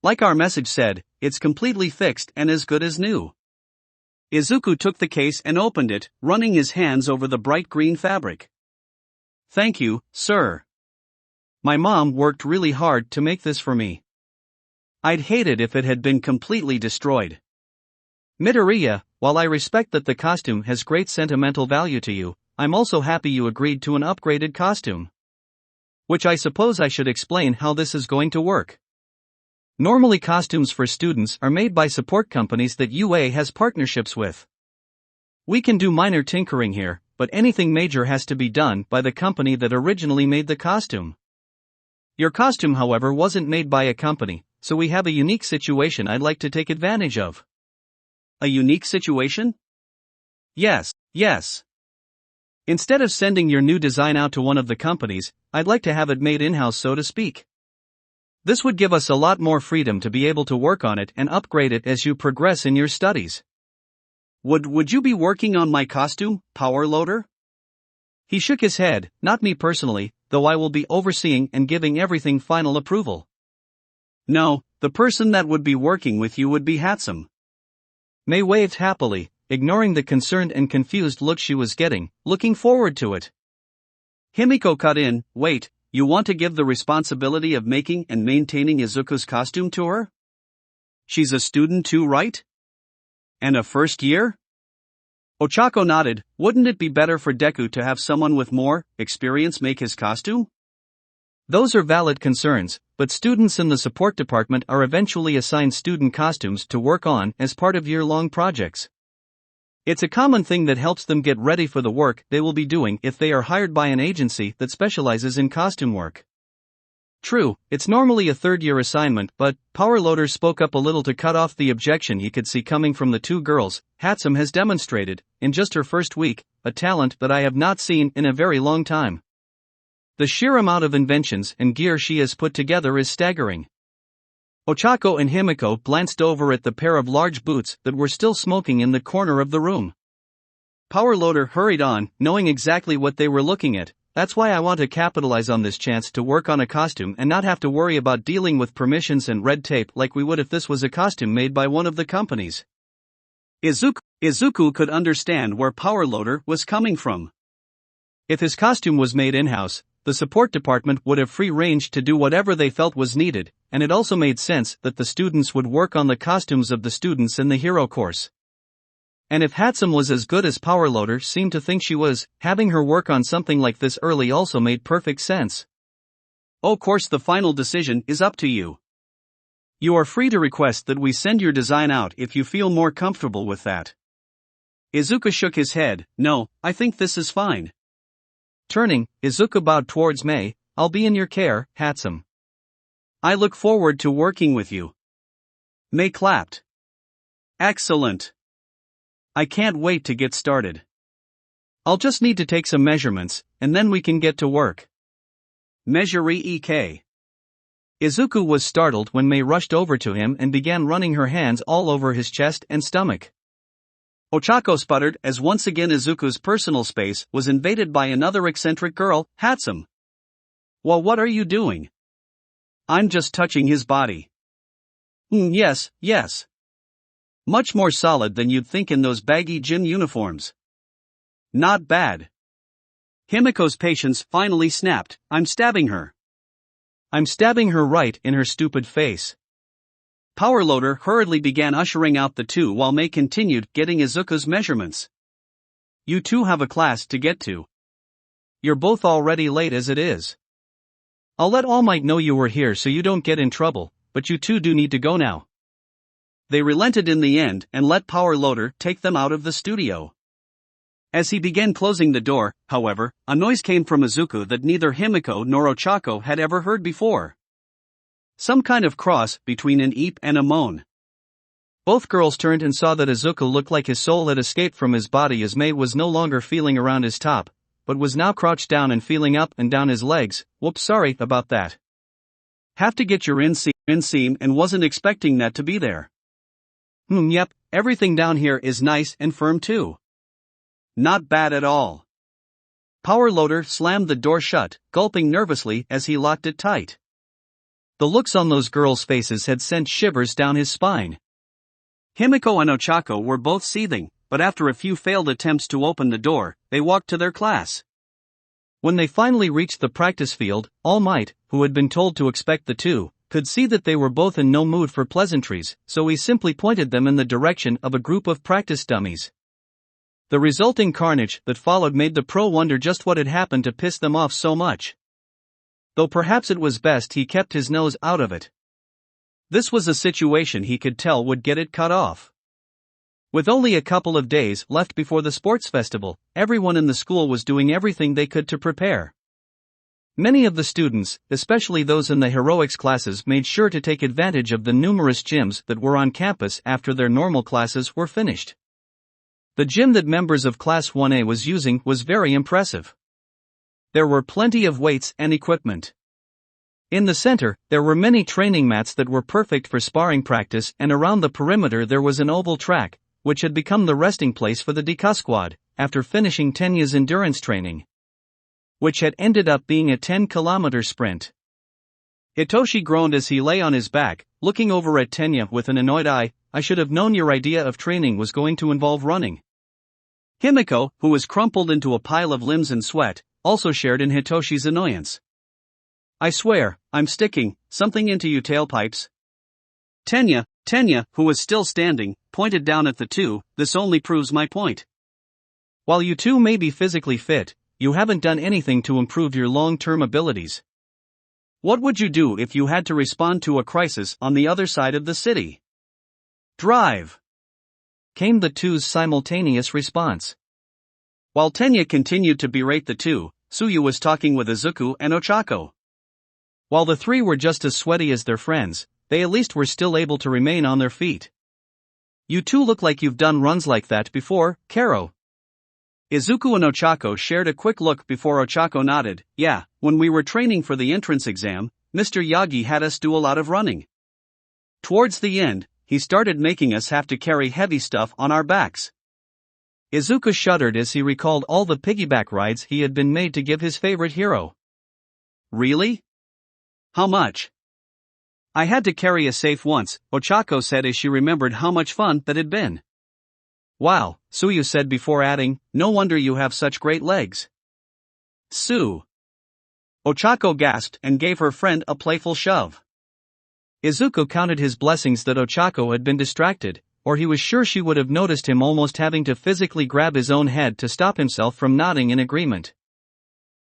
A: Like our message said, it's completely fixed and as good as new. Izuku took the case and opened it, running his hands over the bright green fabric. Thank you, sir. My mom worked really hard to make this for me. I'd hate it if it had been completely destroyed. Midoriya, while I respect that the costume has great sentimental value to you, I'm also happy you agreed to an upgraded costume. Which I suppose I should explain how this is going to work. Normally costumes for students are made by support companies that UA has partnerships with. We can do minor tinkering here, but anything major has to be done by the company that originally made the costume. Your costume, however, wasn't made by a company, so we have a unique situation I'd like to take advantage of. A unique situation? Yes. Instead of sending your new design out to one of the companies, I'd like to have it made in-house, so to speak. This would give us a lot more freedom to be able to work on it and upgrade it as you progress in your studies. Would you be working on my costume, Power Loader? He shook his head. Not me personally, though I will be overseeing and giving everything final approval. No, the person that would be working with you would be Hatsum. Mei waved happily, ignoring the concerned and confused look she was getting, looking forward to it. Himiko cut in. Wait, you want to give the responsibility of making and maintaining Izuku's costume to her? She's a student too, right? And a first year? Ochako nodded. Wouldn't it be better for Deku to have someone with more experience make his costume? Those are valid concerns, but students in the support department are eventually assigned student costumes to work on as part of year-long projects. It's a common thing that helps them get ready for the work they will be doing if they are hired by an agency that specializes in costume work. True, it's normally a third-year assignment, but Power Loader spoke up a little to cut off the objection he could see coming from the two girls. Hatsum has demonstrated, in just her first week, a talent that I have not seen in a very long time. The sheer amount of inventions and gear she has put together is staggering. Ochako and Himiko glanced over at the pair of large boots that were still smoking in the corner of the room. Power Loader hurried on, knowing exactly what they were looking at. That's why I want to capitalize on this chance to work on a costume and not have to worry about dealing with permissions and red tape like we would if this was a costume made by one of the companies. Izuku could understand where Power Loader was coming from. If his costume was made in-house, the support department would have free range to do whatever they felt was needed, and it also made sense that the students would work on the costumes of the students in the hero course. And if Hatsum was as good as Power Loader seemed to think she was, having her work on something like this early also made perfect sense. Of course, the final decision is up to you. You are free to request that we send your design out if you feel more comfortable with that. Izuku shook his head. No, I think this is fine. Turning, Izuku bowed towards Mei. I'll be in your care, Hatsum. I look forward to working with you. Mei clapped. Excellent. I can't wait to get started. I'll just need to take some measurements, and then we can get to work. Measure EK. Izuku was startled when Mei rushed over to him and began running her hands all over his chest and stomach. Ochako sputtered as once again Izuku's personal space was invaded by another eccentric girl, Hatsum. Well, what are you doing? I'm just touching his body. Yes. Much more solid than you'd think in those baggy gym uniforms. Not bad. Himiko's patience finally snapped. I'm stabbing her. I'm stabbing her right in her stupid face. Power Loader hurriedly began ushering out the two while Mei continued getting Izuku's measurements. You two have a class to get to. You're both already late as it is. I'll let All Might know you were here so you don't get in trouble, but you two do need to go now. They relented in the end and let Power Loader take them out of the studio. As he began closing the door, however, a noise came from Izuku that neither Himiko nor Ochako had ever heard before. Some kind of cross between an eep and a moan. Both girls turned and saw that Izuku looked like his soul had escaped from his body as Mei was no longer feeling around his top, but was now crouched down and feeling up and down his legs. Whoops, sorry about that. Have to get your inseam and wasn't expecting that to be there. Yep, everything down here is nice and firm too. Not bad at all. Power Loader slammed the door shut, gulping nervously as he locked it tight. The looks on those girls' faces had sent shivers down his spine. Himiko and Ochako were both seething, but after a few failed attempts to open the door, they walked to their class. When they finally reached the practice field, All Might, who had been told to expect the two, could see that they were both in no mood for pleasantries, so he simply pointed them in the direction of a group of practice dummies. The resulting carnage that followed made the pro wonder just what had happened to piss them off so much. Though perhaps it was best he kept his nose out of it. This was a situation he could tell would get it cut off. With only a couple of days left before the sports festival, everyone in the school was doing everything they could to prepare. Many of the students, especially those in the heroics classes, made sure to take advantage of the numerous gyms that were on campus after their normal classes were finished. The gym that members of Class 1A was using was very impressive. There were plenty of weights and equipment. In the center, there were many training mats that were perfect for sparring practice, and around the perimeter there was an oval track, which had become the resting place for the Deku squad, after finishing Tenya's endurance training, which had ended up being a 10-kilometer sprint. Hitoshi groaned as he lay on his back, looking over at Tenya with an annoyed eye. I should have known your idea of training was going to involve running. Himiko, who was crumpled into a pile of limbs and sweat, also shared in Hitoshi's annoyance. I swear, I'm sticking something into you tailpipes. Tenya, who was still standing, pointed down at the two. This only proves my point. While you two may be physically fit, you haven't done anything to improve your long-term abilities. What would you do if you had to respond to a crisis on the other side of the city? Drive! Came the two's simultaneous response. While Tenya continued to berate the two, Tsuyu was talking with Izuku and Ochako. While the three were just as sweaty as their friends, they at least were still able to remain on their feet. You two look like you've done runs like that before, Karo. Izuku and Ochako shared a quick look before Ochako nodded. Yeah, when we were training for the entrance exam, Mr. Yagi had us do a lot of running. Towards the end, he started making us have to carry heavy stuff on our backs. Izuku shuddered as he recalled all the piggyback rides he had been made to give his favorite hero. Really? How much? I had to carry a safe once, Ochako said as she remembered how much fun that had been. Wow, Tsuyu said before adding, no wonder you have such great legs. Sue. Ochako gasped and gave her friend a playful shove. Izuku counted his blessings that Ochako had been distracted, or he was sure she would have noticed him almost having to physically grab his own head to stop himself from nodding in agreement.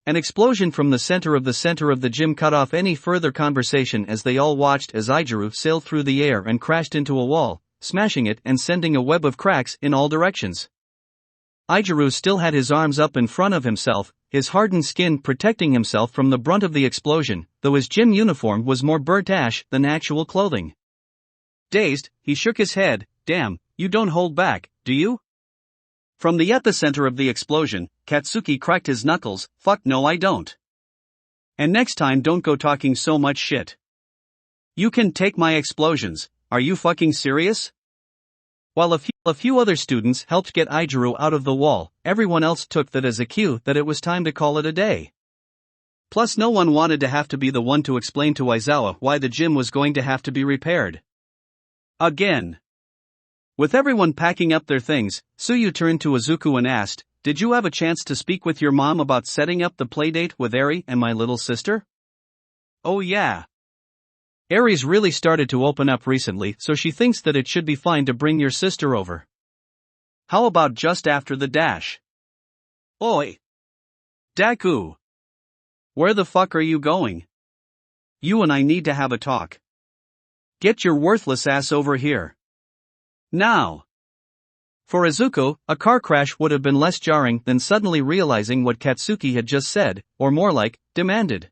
A: An explosion from the center of the gym cut off any further conversation as they all watched as Ijiru sailed through the air and crashed into a wall, smashing it and sending a web of cracks in all directions. Ijiru still had his arms up in front of himself, his hardened skin protecting himself from the brunt of the explosion, though his gym uniform was more burnt ash than actual clothing. Dazed, he shook his head. Damn, you don't hold back, do you? From the epicenter of the explosion, Katsuki cracked his knuckles. Fuck no I don't. And next time don't go talking so much shit. You can take my explosions, are you fucking serious? While a few other students helped get Ijiru out of the wall, everyone else took that as a cue that it was time to call it a day. Plus no one wanted to have to be the one to explain to Aizawa why the gym was going to have to be repaired. Again. With everyone packing up their things, Tsuyu turned to Izuku and asked, did you have a chance to speak with your mom about setting up the playdate with Eri and my little sister? Oh yeah. Eri's really started to open up recently, so she thinks that it should be fine to bring your sister over. How about just after the dash? Oi! Deku! Where the fuck are you going? You and I need to have a talk. Get your worthless ass over here. Now! For Izuku, a car crash would have been less jarring than suddenly realizing what Katsuki had just said, or more like, demanded.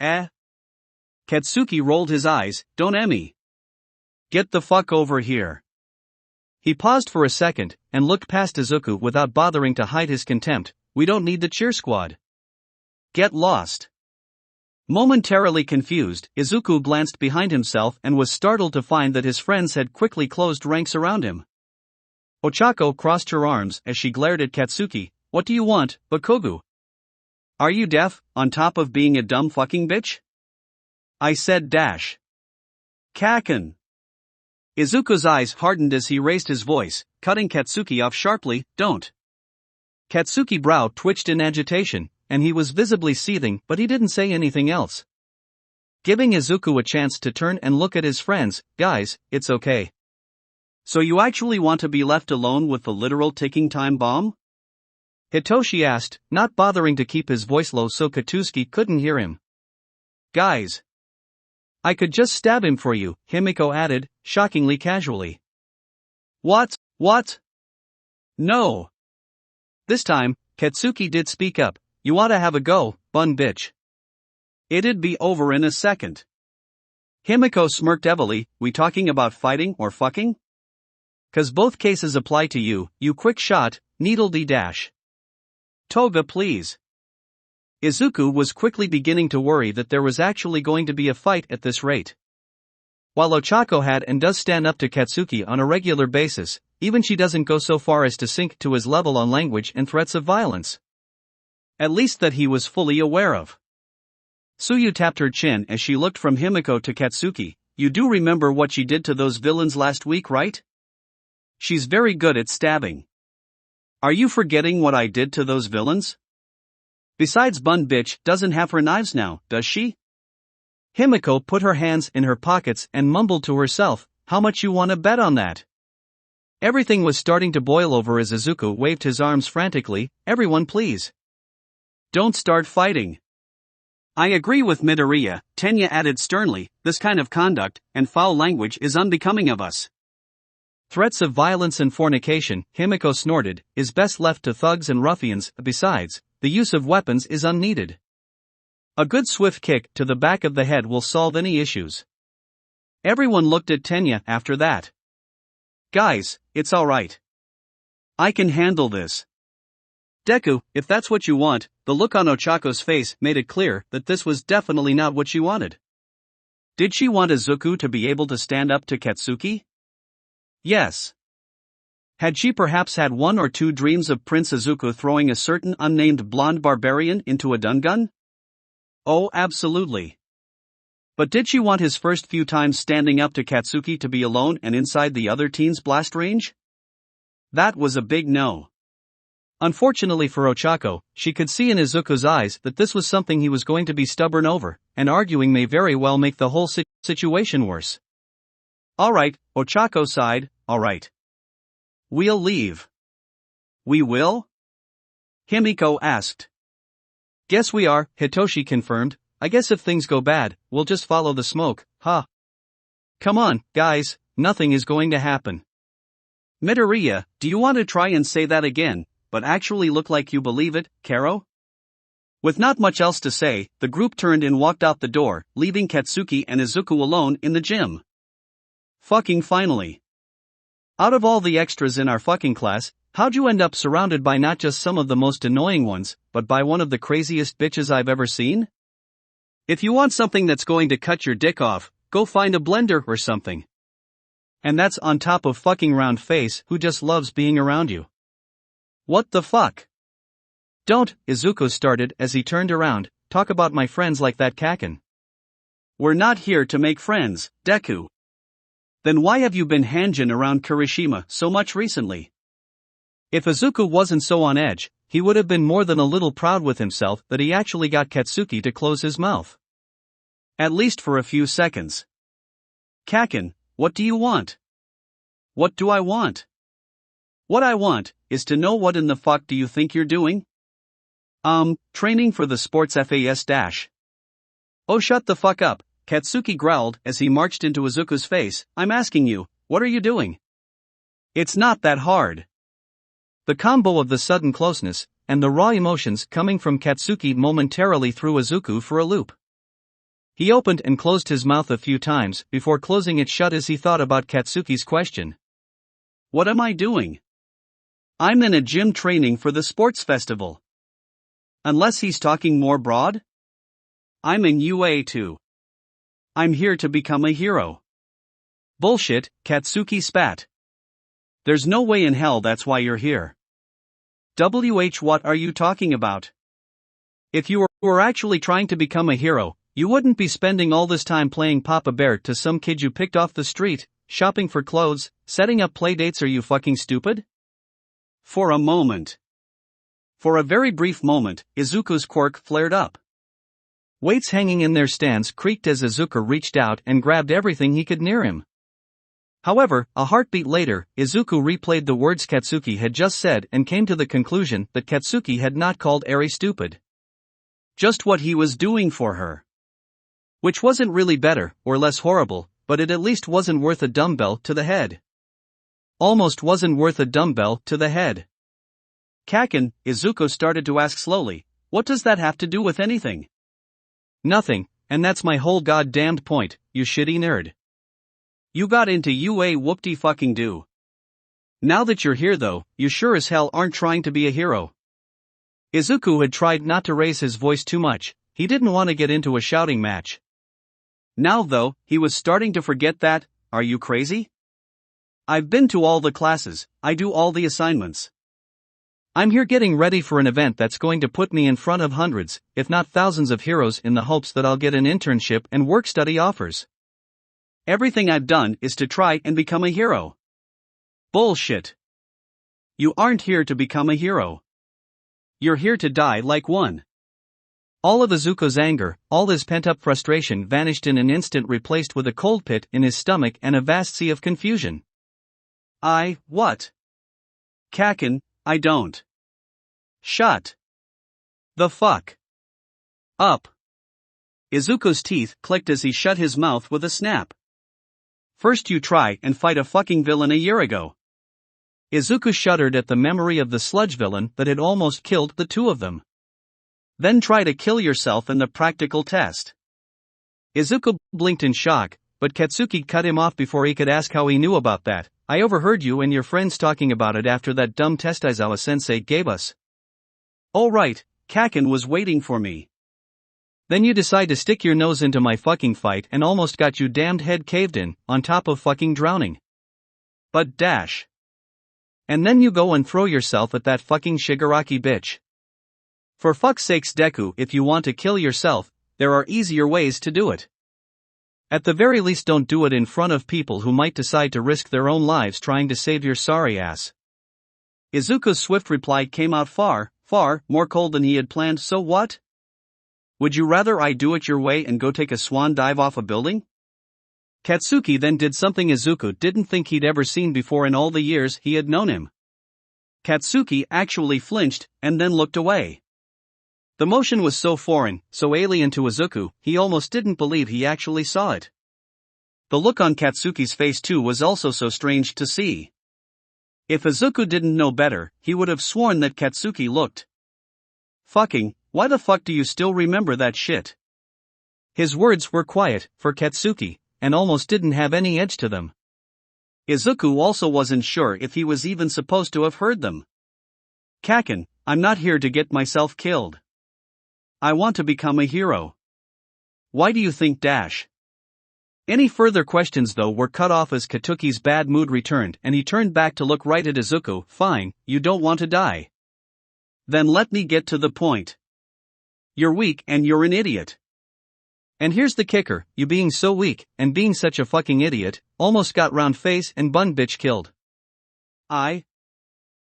A: Katsuki rolled his eyes. Don't Emmy. Get the fuck over here. He paused for a second, and looked past Izuku without bothering to hide his contempt. We don't need the cheer squad. Get lost. Momentarily confused, Izuku glanced behind himself and was startled to find that his friends had quickly closed ranks around him. Ochako crossed her arms as she glared at Katsuki. What do you want, Bakugou? Are you deaf, on top of being a dumb fucking bitch? I said dash. Kaken. Izuku's eyes hardened as he raised his voice, cutting Katsuki off sharply, don't. Katsuki's brow twitched in agitation, and he was visibly seething, but he didn't say anything else. Giving Izuku a chance to turn and look at his friends, guys, it's okay. So you actually want to be left alone with the literal ticking time bomb? Hitoshi asked, not bothering to keep his voice low so Katsuki couldn't hear him. Guys. I could just stab him for you, Himiko added, shockingly casually. What? No. This time, Katsuki did speak up, you ought to have a go, bun bitch. It'd be over in a second. Himiko smirked heavily, we talking about fighting or fucking? 'Cause both cases apply to you, you quick shot, needle-d-dash. Toga please. Izuku was quickly beginning to worry that there was actually going to be a fight at this rate. While Ochako had and does stand up to Katsuki on a regular basis, even she doesn't go so far as to sink to his level on language and threats of violence. At least that he was fully aware of. Tsuyu tapped her chin as she looked from Himiko to Katsuki. You do remember what she did to those villains last week, right? She's very good at stabbing. Are you forgetting what I did to those villains? Besides, bun bitch doesn't have her knives now, does she? Himiko put her hands in her pockets and mumbled to herself, how much you wanna bet on that? Everything was starting to boil over as Izuku waved his arms frantically, everyone please. Don't start fighting. I agree with Midoriya, Tenya added sternly, this kind of conduct and foul language is unbecoming of us. Threats of violence and fornication, Himiko snorted, is best left to thugs and ruffians, besides, the use of weapons is unneeded. A good swift kick to the back of the head will solve any issues. Everyone looked at Tenya after that. Guys, it's alright. I can handle this. Deku, if that's what you want, the look on Ochako's face made it clear that this was definitely not what she wanted. Did she want Izuku to be able to stand up to Katsuki? Yes. Had she perhaps had one or two dreams of Prince Izuku throwing a certain unnamed blonde barbarian into a dungun? Oh, absolutely. But did she want his first few times standing up to Katsuki to be alone and inside the other teen's blast range? That was a big no. Unfortunately for Ochako, she could see in Izuku's eyes that this was something he was going to be stubborn over, and arguing may very well make the whole situation worse. Alright, Ochako sighed, alright. We'll leave. We will? Himiko asked. Guess we are, Hitoshi confirmed. I guess if things go bad, we'll just follow the smoke, huh? Come on, guys, nothing is going to happen. Midoriya, do you want to try and say that again, but actually look like you believe it, Karo? With not much else to say, the group turned and walked out the door, leaving Katsuki and Izuku alone in the gym. Fucking finally. Out of all the extras in our fucking class, how'd you end up surrounded by not just some of the most annoying ones, but by one of the craziest bitches I've ever seen? If you want something that's going to cut your dick off, go find a blender or something. And that's on top of fucking round face who just loves being around you. What the fuck? Don't, Izuku started as he turned around, talk about my friends like that Kaken. We're not here to make friends, Deku. Then why have you been hanging around Kirishima so much recently? If Izuku wasn't so on edge, he would have been more than a little proud with himself that he actually got Katsuki to close his mouth. At least for a few seconds. Kaken, what do you want? What do I want? What I want is to know what in the fuck do you think you're doing? Training for the sports FAS dash. Oh, shut the fuck up, Katsuki growled as he marched into Izuku's face. I'm asking you, what are you doing? It's not that hard. The combo of the sudden closeness and the raw emotions coming from Katsuki momentarily threw Izuku for a loop. He opened and closed his mouth a few times before closing it shut as he thought about Katsuki's question. What am I doing? I'm in a gym training for the sports festival. Unless he's talking more broad? I'm in UA too. I'm here to become a hero. Bullshit, Katsuki spat. There's no way in hell that's why you're here. What are you talking about? If you were actually trying to become a hero, You wouldn't be spending all this time playing Papa Bear to some kid you picked off the street, shopping for clothes, setting up playdates. Are you fucking stupid? For a moment. For a very brief moment, Izuku's quirk flared up. Weights hanging in their stands creaked as Izuku reached out and grabbed everything he could near him. However, a heartbeat later, Izuku replayed the words Katsuki had just said and came to the conclusion that Katsuki had not called Eri stupid. Just what he was doing for her. Which wasn't really better, or less horrible, but it at least wasn't worth a dumbbell to the head. Almost wasn't worth a dumbbell to the head. Kaken, Izuku started to ask slowly, what does that have to do with anything? Nothing, and that's my whole goddamned point, you shitty nerd. You got into UA whoop-de-fucking-do. Now that you're here though, you sure as hell aren't trying to be a hero. Izuku had tried not to raise his voice too much, he didn't want to get into a shouting match. Now though, he was starting to forget that. Are you crazy? I've been to all the classes, I do all the assignments. I'm here getting ready for an event that's going to put me in front of hundreds, if not thousands of heroes in the hopes that I'll get an internship and work-study offers. Everything I've done is to try and become a hero. Bullshit. You aren't here to become a hero. You're here to die like one. All of Izuku's anger, all his pent-up frustration vanished in an instant, replaced with a cold pit in his stomach and a vast sea of confusion. What? Kaken, I don't. Shut the fuck up. Izuku's teeth clicked as he shut his mouth with a snap. First you try and fight a fucking villain a year ago. Izuku shuddered at the memory of the sludge villain that had almost killed the two of them. Then try to kill yourself in the practical test. Izuku blinked in shock, but Katsuki cut him off before he could ask how he knew about that. I overheard you and your friends talking about it after that dumb test Aizawa-sensei gave us. Oh right, Kaken was waiting for me. Then you decide to stick your nose into my fucking fight and almost got you damned head caved in, on top of fucking drowning. But dash. And then you go and throw yourself at that fucking Shigaraki bitch. For fuck's sakes Deku, if you want to kill yourself, there are easier ways to do it. At the very least don't do it in front of people who might decide to risk their own lives trying to save your sorry ass. Izuku's swift reply came out far more cold than he had planned. So what? Would you rather I do it your way and go take a swan dive off a building? Katsuki then did something Izuku didn't think he'd ever seen before in all the years he had known him. Katsuki actually flinched, and then looked away. The motion was so foreign, so alien to Izuku, he almost didn't believe he actually saw it. The look on Katsuki's face too was also so strange to see. If Izuku didn't know better, he would have sworn that Katsuki looked fucking, why the fuck do you still remember that shit? His words were quiet, for Katsuki, and almost didn't have any edge to them. Izuku also wasn't sure if he was even supposed to have heard them. Kaken, I'm not here to get myself killed. I want to become a hero. Why do you think dash? Any further questions though were cut off as Katsuki's bad mood returned and he turned back to look right at Izuku. Fine, you don't want to die. Then let me get to the point. You're weak and you're an idiot. And here's the kicker, you being so weak, and being such a fucking idiot, almost got round face and bun bitch killed.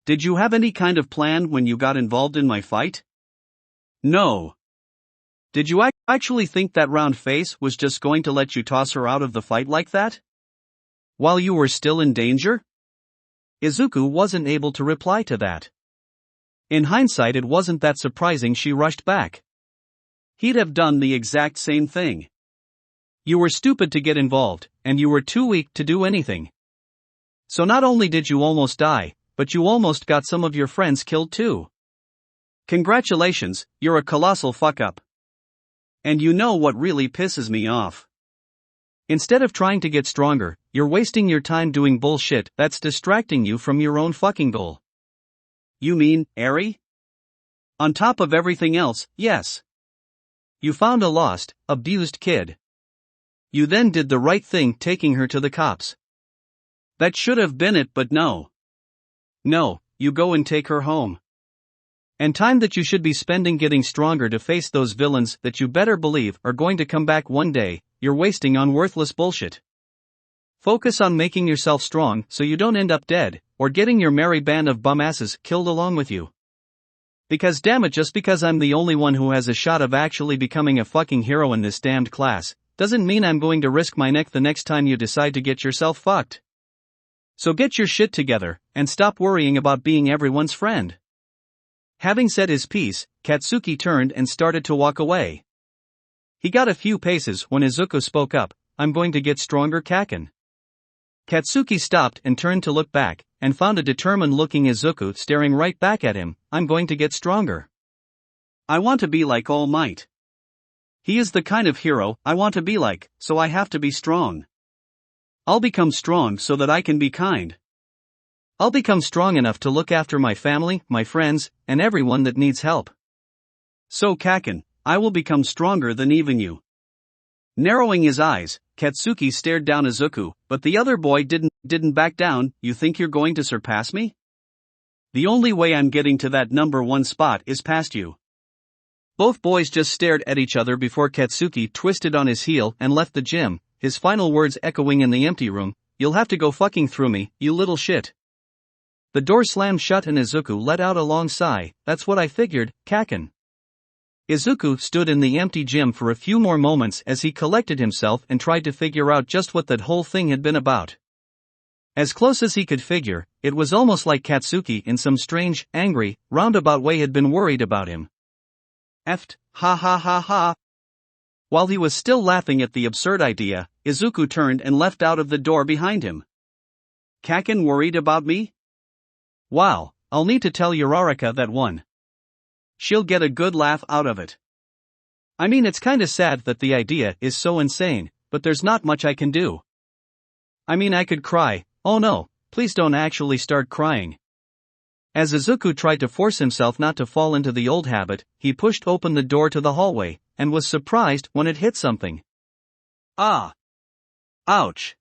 A: Did you have any kind of plan when you got involved in my fight? No. Did you actually think that round face was just going to let you toss her out of the fight like that? While you were still in danger? Izuku wasn't able to reply to that. In hindsight it wasn't that surprising she rushed back. He'd have done the exact same thing. You were stupid to get involved, and you were too weak to do anything. So not only did you almost die, but you almost got some of your friends killed too. Congratulations, you're a colossal fuck-up. And you know what really pisses me off? Instead of trying to get stronger, you're wasting your time doing bullshit that's distracting you from your own fucking goal. You mean, Eri? On top of everything else, yes. You found a lost, abused kid. You then did the right thing taking her to the cops. That should have been it, but no. No, you go and take her home. And time that you should be spending getting stronger to face those villains that you better believe are going to come back one day, you're wasting on worthless bullshit. Focus on making yourself strong so you don't end up dead, or getting your merry band of bumasses killed along with you. Because damn it, just because I'm the only one who has a shot of actually becoming a fucking hero in this damned class, doesn't mean I'm going to risk my neck the next time you decide to get yourself fucked. So get your shit together, and stop worrying about being everyone's friend. Having said his piece, Katsuki turned and started to walk away. He got a few paces when Izuku spoke up, "I'm going to get stronger, Kaken." Katsuki stopped and turned to look back, and found a determined-looking Izuku staring right back at him. "I'm going to get stronger. I want to be like All Might. He is the kind of hero I want to be like, so I have to be strong. I'll become strong so that I can be kind. I'll become strong enough to look after my family, my friends, and everyone that needs help. So Kaken, I will become stronger than even you." Narrowing his eyes, Katsuki stared down Izuku, but the other boy didn't back down. "You think you're going to surpass me? The only way I'm getting to that number 1 spot is past you." Both boys just stared at each other before Katsuki twisted on his heel and left the gym, his final words echoing in the empty room, "You'll have to go fucking through me, you little shit." The door slammed shut and Izuku let out a long sigh. "That's what I figured, Kaken." Izuku stood in the empty gym for a few more moments as he collected himself and tried to figure out just what that whole thing had been about. As close as he could figure, it was almost like Katsuki in some strange, angry, roundabout way had been worried about him. Effed, ha ha ha ha. While he was still laughing at the absurd idea, Izuku turned and left out of the door behind him. "Kaken worried about me? Wow, I'll need to tell Uraraka that one. She'll get a good laugh out of it. I mean, it's kinda sad that the idea is so insane, but there's not much I can do. I mean, I could cry." "Oh no, please don't actually start crying." As Izuku tried to force himself not to fall into the old habit, he pushed open the door to the hallway, and was surprised when it hit something. Ah! Ouch!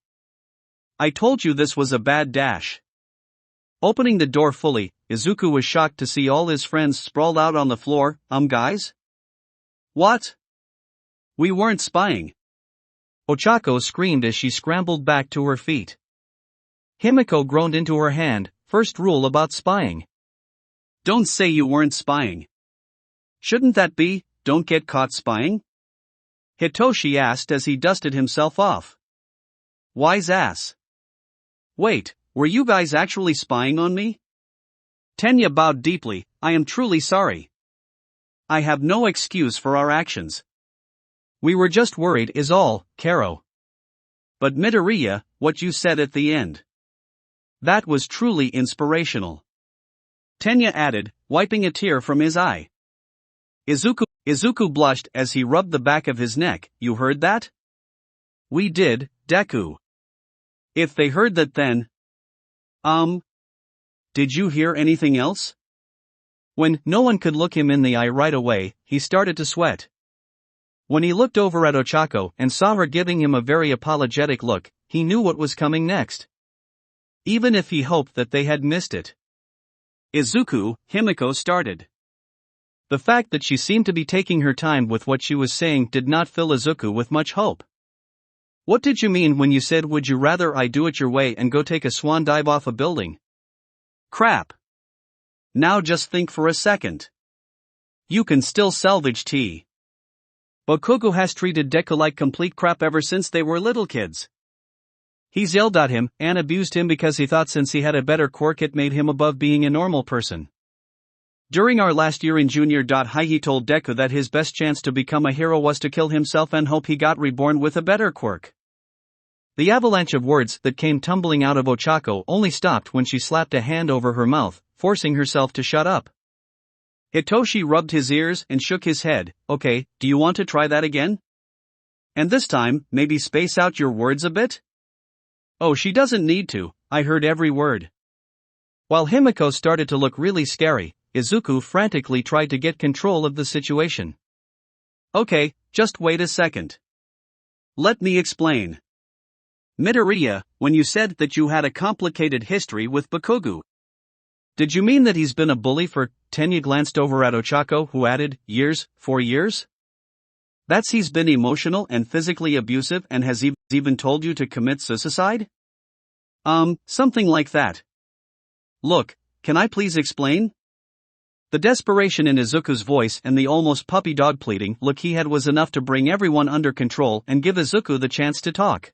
A: I told you this was a bad dash. Opening the door fully, Izuku was shocked to see all his friends sprawled out on the floor. Guys? What? We weren't spying." Ochako screamed as she scrambled back to her feet. Himiko groaned into her hand. "First rule about spying. Don't say you weren't spying. Shouldn't that be, don't get caught spying?" Hitoshi asked as he dusted himself off. "Wise ass. Wait, were you guys actually spying on me?" Tenya bowed deeply. "I am truly sorry. I have no excuse for our actions. We were just worried is all, Karo. But Midoriya, what you said at the end. That was truly inspirational." Tenya added, wiping a tear from his eye. Izuku blushed as he rubbed the back of his neck. "You heard that?" "We did, Deku." "If they heard that then..." Did you hear anything else?" When no one could look him in the eye right away, he started to sweat. When he looked over at Ochako and saw her giving him a very apologetic look, he knew what was coming next. Even if he hoped that they had missed it. "Izuku," Himiko started. The fact that she seemed to be taking her time with what she was saying did not fill Izuku with much hope. "What did you mean when you said would you rather I do it your way and go take a swan dive off a building?" "Crap. Now just think for a second. You can still salvage tea. Bakugou has treated Deku like complete crap ever since they were little kids. He's yelled at him and abused him because he thought since he had a better quirk it made him above being a normal person. During our last year in junior high he told Deku that his best chance to become a hero was to kill himself and hope he got reborn with a better quirk." The avalanche of words that came tumbling out of Ochako only stopped when she slapped a hand over her mouth, forcing herself to shut up. Hitoshi rubbed his ears and shook his head. "Okay, do you want to try that again? And this time, maybe space out your words a bit?" "Oh, she doesn't need to, I heard every word." While Himiko started to look really scary, Izuku frantically tried to get control of the situation. "Okay, just wait a second. Let me explain. Midoriya, when you said that you had a complicated history with Bakugou, Did you mean that he's been a bully for? Tenya glanced over at Ochako, who added, years, 4 years? That's he's been emotional and physically abusive and has even told you to commit suicide? Something like that. Look, can I please explain? The desperation in Izuku's voice and the almost puppy dog pleading look he had was enough to bring everyone under control and give Izuku the chance to talk.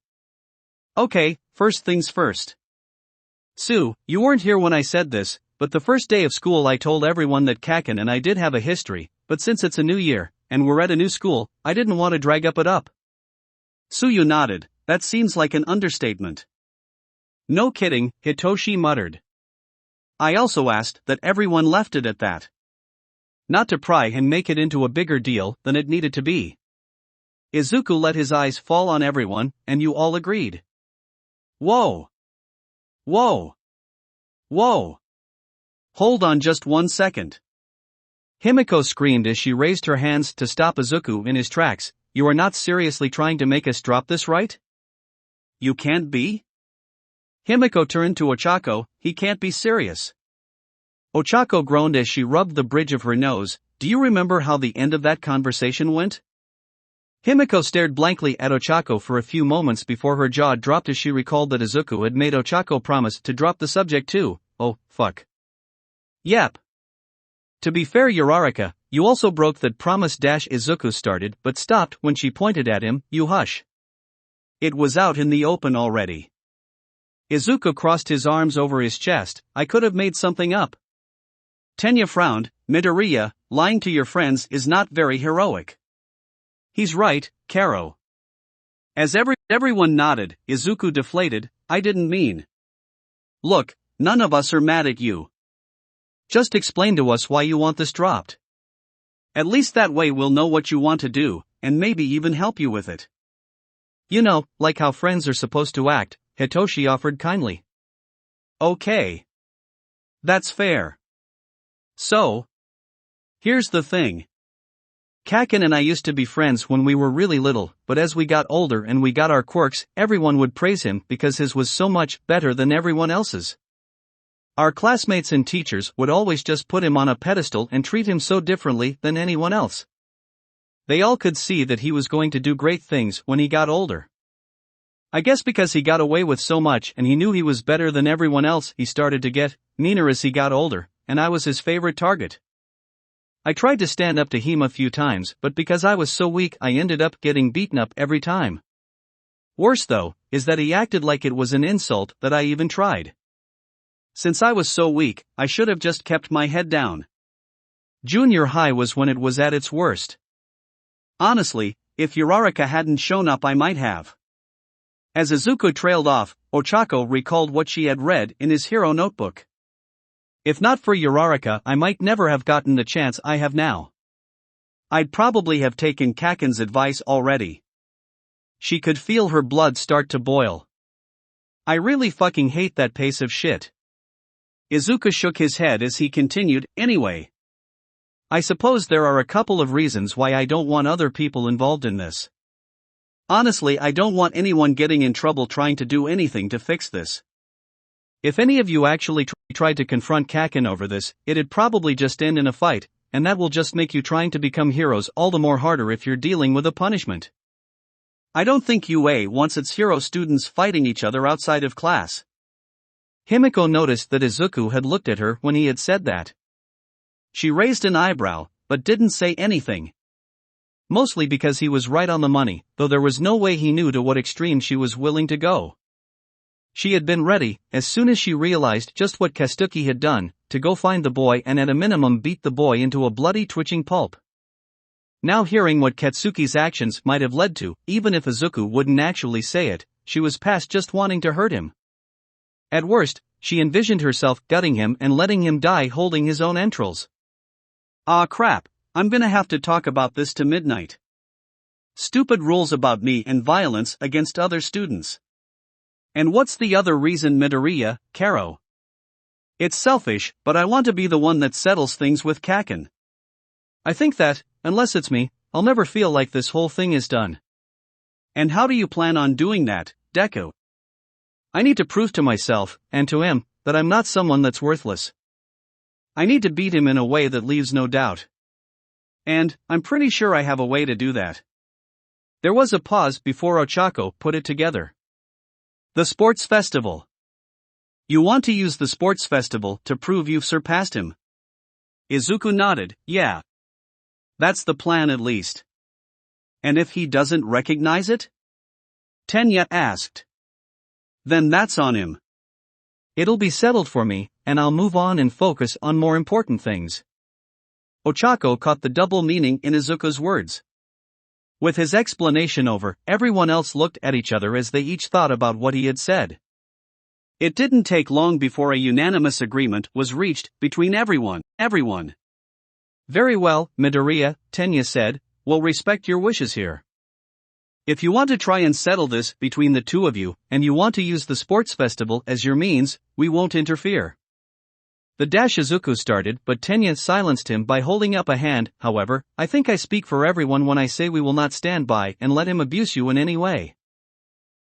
A: Okay, first things first. Sue, you weren't here when I said this, but the first day of school I told everyone that Kaken and I did have a history, but since it's a new year, and we're at a new school, I didn't want to drag it up. Tsuyu nodded. That seems like an understatement. No kidding, Hitoshi muttered. I also asked that everyone left it at that. Not to pry and make it into a bigger deal than it needed to be. Izuku let his eyes fall on everyone, and you all agreed. Whoa! Whoa! Whoa! Hold on just 1 second. Himiko screamed as she raised her hands to stop Izuku in his tracks. You are not seriously trying to make us drop this, right? You can't be? Himiko turned to Ochako. He can't be serious. Ochako groaned as she rubbed the bridge of her nose. Do you remember how the end of that conversation went? Himiko stared blankly at Ochako for a few moments before her jaw dropped as she recalled that Izuku had made Ochako promise to drop the subject too. Oh, fuck. Yep. To be fair, Uraraka, you also broke that promise. Izuku started but stopped when she pointed at him. You hush. It was out in the open already. Izuku crossed his arms over his chest. I could have made something up. Tenya frowned. Midoriya, lying to your friends is not very heroic. He's right, Karo. As everyone nodded, Izuku deflated. I didn't mean. Look, none of us are mad at you. Just explain to us why you want this dropped. At least that way we'll know what you want to do, and maybe even help you with it. You know, like how friends are supposed to act, Hitoshi offered kindly. Okay. That's fair. So, here's the thing. Kaken and I used to be friends when we were really little, but as we got older and we got our quirks, everyone would praise him because his was so much better than everyone else's. Our classmates and teachers would always just put him on a pedestal and treat him so differently than anyone else. They all could see that he was going to do great things when he got older. I guess because he got away with so much and he knew he was better than everyone else, he started to get meaner as he got older, and I was his favorite target. I tried to stand up to him a few times, but because I was so weak I ended up getting beaten up every time. Worse though, is that he acted like it was an insult that I even tried. Since I was so weak, I should have just kept my head down. Junior high was when it was at its worst. Honestly, if Uraraka hadn't shown up I might have. As Izuku trailed off, Ochako recalled what she had read in his hero notebook. If not for Uraraka I might never have gotten the chance I have now. I'd probably have taken Kaken's advice already. She could feel her blood start to boil. I really fucking hate that piece of shit. Izuku shook his head as he continued, anyway. I suppose there are a couple of reasons why I don't want other people involved in this. Honestly, I don't want anyone getting in trouble trying to do anything to fix this. If any of you actually tried to confront Kaken over this, it'd probably just end in a fight, and that will just make you trying to become heroes all the more harder if you're dealing with a punishment. I don't think UA wants its hero students fighting each other outside of class. Himiko noticed that Izuku had looked at her when he had said that. She raised an eyebrow, but didn't say anything. Mostly because he was right on the money, though there was no way he knew to what extreme she was willing to go. She had been ready, as soon as she realized just what Katsuki had done, to go find the boy and at a minimum beat the boy into a bloody twitching pulp. Now hearing what Katsuki's actions might have led to, even if Izuku wouldn't actually say it, she was past just wanting to hurt him. At worst, she envisioned herself gutting him and letting him die holding his own entrails. Ah crap, I'm gonna have to talk about this to midnight. Stupid rules about me and violence against other students. And what's the other reason, Midoriya, Karo? It's selfish, but I want to be the one that settles things with Kaken. I think that, unless it's me, I'll never feel like this whole thing is done. And how do you plan on doing that, Deku? I need to prove to myself, and to him, that I'm not someone that's worthless. I need to beat him in a way that leaves no doubt. And, I'm pretty sure I have a way to do that. There was a pause before Ochako put it together. The sports festival. You want to use the sports festival to prove you've surpassed him? Izuku nodded, yeah. That's the plan at least. And if he doesn't recognize it? Tenya asked. Then that's on him. It'll be settled for me, and I'll move on and focus on more important things. Ochako caught the double meaning in Izuku's words. With his explanation over, everyone else looked at each other as they each thought about what he had said. It didn't take long before a unanimous agreement was reached between everyone. Very well, Midoriya, Tenya said, we'll respect your wishes here. If you want to try and settle this between the two of you, and you want to use the sports festival as your means, we won't interfere. The Izuku started, but Tenya silenced him by holding up a hand. However, I think I speak for everyone when I say we will not stand by and let him abuse you in any way.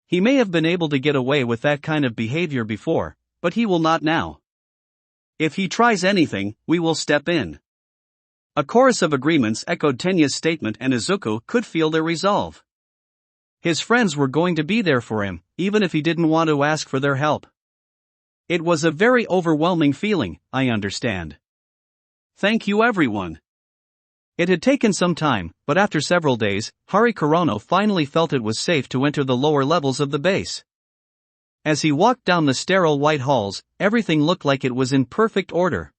A: He may have been able to get away with that kind of behavior before, but he will not now. If he tries anything, we will step in. A chorus of agreements echoed Tenya's statement, and Izuku could feel their resolve. His friends were going to be there for him, even if he didn't want to ask for their help. It was a very overwhelming feeling, I understand. Thank you everyone. It had taken some time, but after several days, Hari Kurono finally felt it was safe to enter the lower levels of the base. As he walked down the sterile white halls, everything looked like it was in perfect order.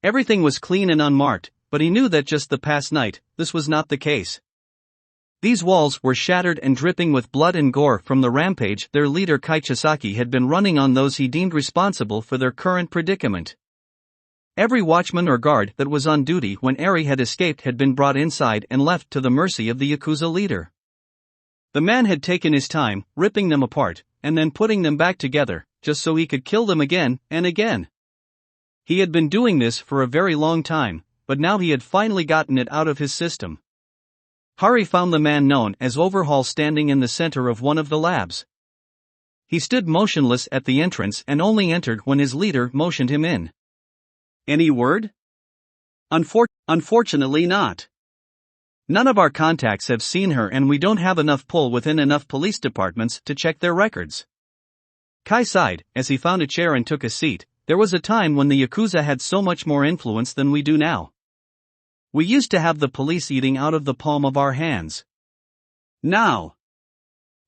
A: Everything was clean and unmarked, but he knew that just the past night, this was not the case. These walls were shattered and dripping with blood and gore from the rampage their leader Kaichisaki had been running on those he deemed responsible for their current predicament. Every watchman or guard that was on duty when Eri had escaped had been brought inside and left to the mercy of the Yakuza leader. The man had taken his time, ripping them apart, and then putting them back together, just so he could kill them again and again. He had been doing this for a very long time, but now he had finally gotten it out of his system. Hari found the man known as Overhaul standing in the center of one of the labs. He stood motionless at the entrance and only entered when his leader motioned him in. Any word? Unfortunately not. None of our contacts have seen her, and we don't have enough pull within enough police departments to check their records. Kai sighed as he found a chair and took a seat. There was a time when the Yakuza had so much more influence than we do now. We used to have the police eating out of the palm of our hands. Now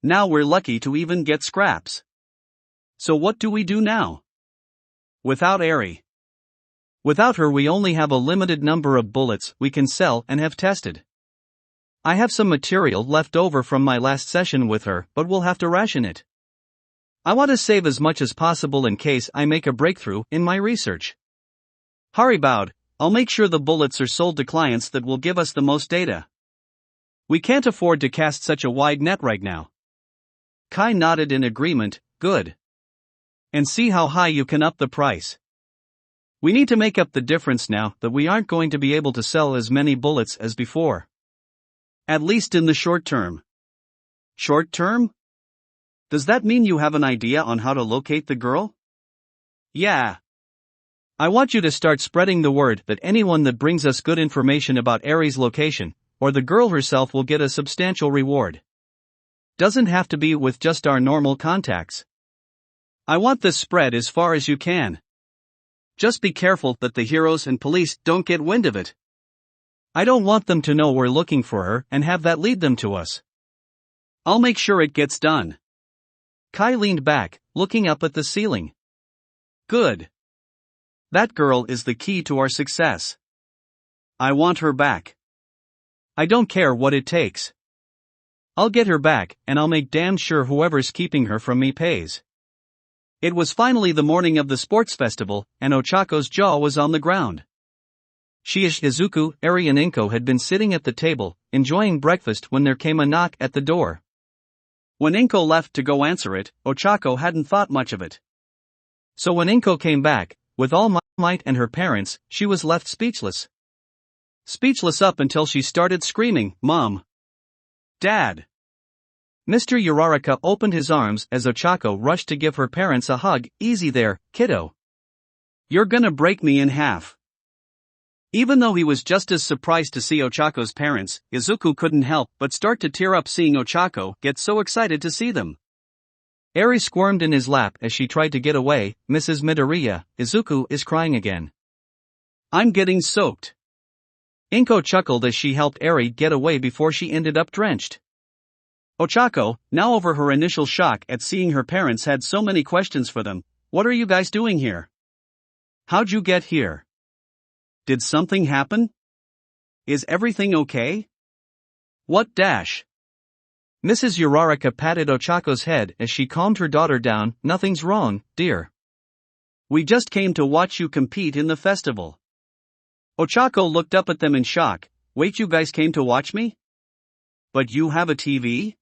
A: we're lucky to even get scraps. So what do we do now? Without Eri. Without her, we only have a limited number of bullets we can sell and have tested. I have some material left over from my last session with her, but we'll have to ration it. I want to save as much as possible in case I make a breakthrough in my research. Hari bowed. I'll make sure the bullets are sold to clients that will give us the most data. We can't afford to cast such a wide net right now. Kai nodded in agreement. Good. And see how high you can up the price. We need to make up the difference now that we aren't going to be able to sell as many bullets as before. At least in the short term. Short term? Does that mean you have an idea on how to locate the girl? Yeah. I want you to start spreading the word that anyone that brings us good information about Eri's location, or the girl herself, will get a substantial reward. Doesn't have to be with just our normal contacts. I want this spread as far as you can. Just be careful that the heroes and police don't get wind of it. I don't want them to know we're looking for her and have that lead them to us. I'll make sure it gets done. Kai leaned back, looking up at the ceiling. Good. That girl is the key to our success. I want her back. I don't care what it takes. I'll get her back, and I'll make damn sure whoever's keeping her from me pays. It was finally the morning of the sports festival, and Ochako's jaw was on the ground. Izuku, Eri and Inko had been sitting at the table, enjoying breakfast when there came a knock at the door. When Inko left to go answer it, Ochako hadn't thought much of it. So when Inko came back, with all might and her parents, she was left speechless. Speechless up until she started screaming, "Mom! Dad!" Mr. Uraraka opened his arms as Ochako rushed to give her parents a hug. "Easy there, kiddo. You're gonna break me in half. Even though he was just as surprised to see Ochako's parents, Izuku couldn't help but start to tear up seeing Ochako get so excited to see them. Eri squirmed in his lap as she tried to get away. Mrs. Midoriya, Izuku is crying again. I'm getting soaked. Inko chuckled as she helped Eri get away before she ended up drenched. Ochako, now over her initial shock at seeing her parents, had so many questions for them. What are you guys doing here? How'd you get here? Did something happen? Is everything okay? What dash? Mrs. Uraraka patted Ochako's head as she calmed her daughter down. Nothing's wrong, dear. We just came to watch you compete in the festival. Ochako looked up at them in shock. Wait, you guys came to watch me? But you have a TV?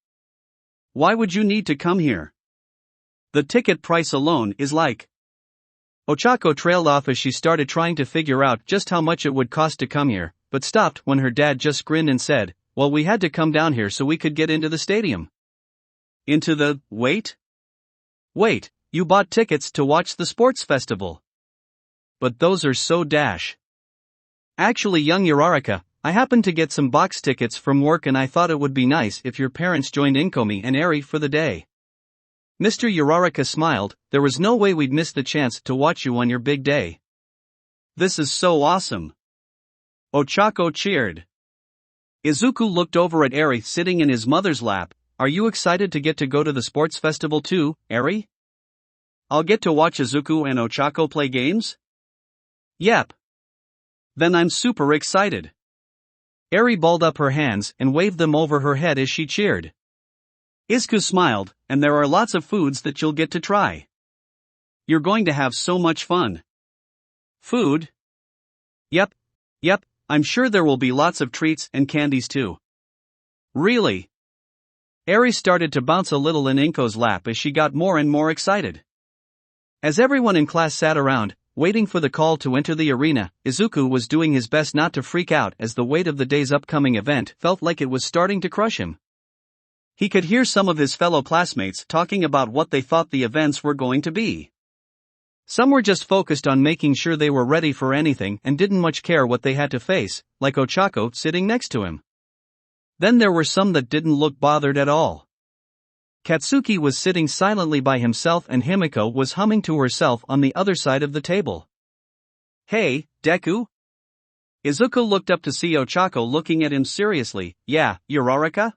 A: Why would you need to come here? The ticket price alone is like... Ochako trailed off as she started trying to figure out just how much it would cost to come here, but stopped when her dad just grinned and said, well, we had to come down here so we could get into the stadium. Into the... Wait, you bought tickets to watch the sports festival. But those are so dash. Actually, young Uraraka, I happened to get some box tickets from work and I thought it would be nice if your parents joined Inkomi and Eri for the day. Mr. Uraraka smiled. There was no way we'd miss the chance to watch you on your big day. This is so awesome. Ochako cheered. Izuku looked over at Eri sitting in his mother's lap. Are you excited to get to go to the sports festival too, Eri? I'll get to watch Izuku and Ochako play games? Yep. Then I'm super excited. Eri balled up her hands and waved them over her head as she cheered. Izuku smiled, and there are lots of foods that you'll get to try. You're going to have so much fun. Food? Yep, I'm sure there will be lots of treats and candies too. Really? Eri started to bounce a little in Inko's lap as she got more and more excited. As everyone in class sat around, waiting for the call to enter the arena, Izuku was doing his best not to freak out as the weight of the day's upcoming event felt like it was starting to crush him. He could hear some of his fellow classmates talking about what they thought the events were going to be. Some were just focused on making sure they were ready for anything and didn't much care what they had to face, like Ochako sitting next to him. Then there were some that didn't look bothered at all. Katsuki was sitting silently by himself and Himiko was humming to herself on the other side of the table. Hey, Deku? Izuku looked up to see Ochako looking at him seriously. Yeah, Uraraka?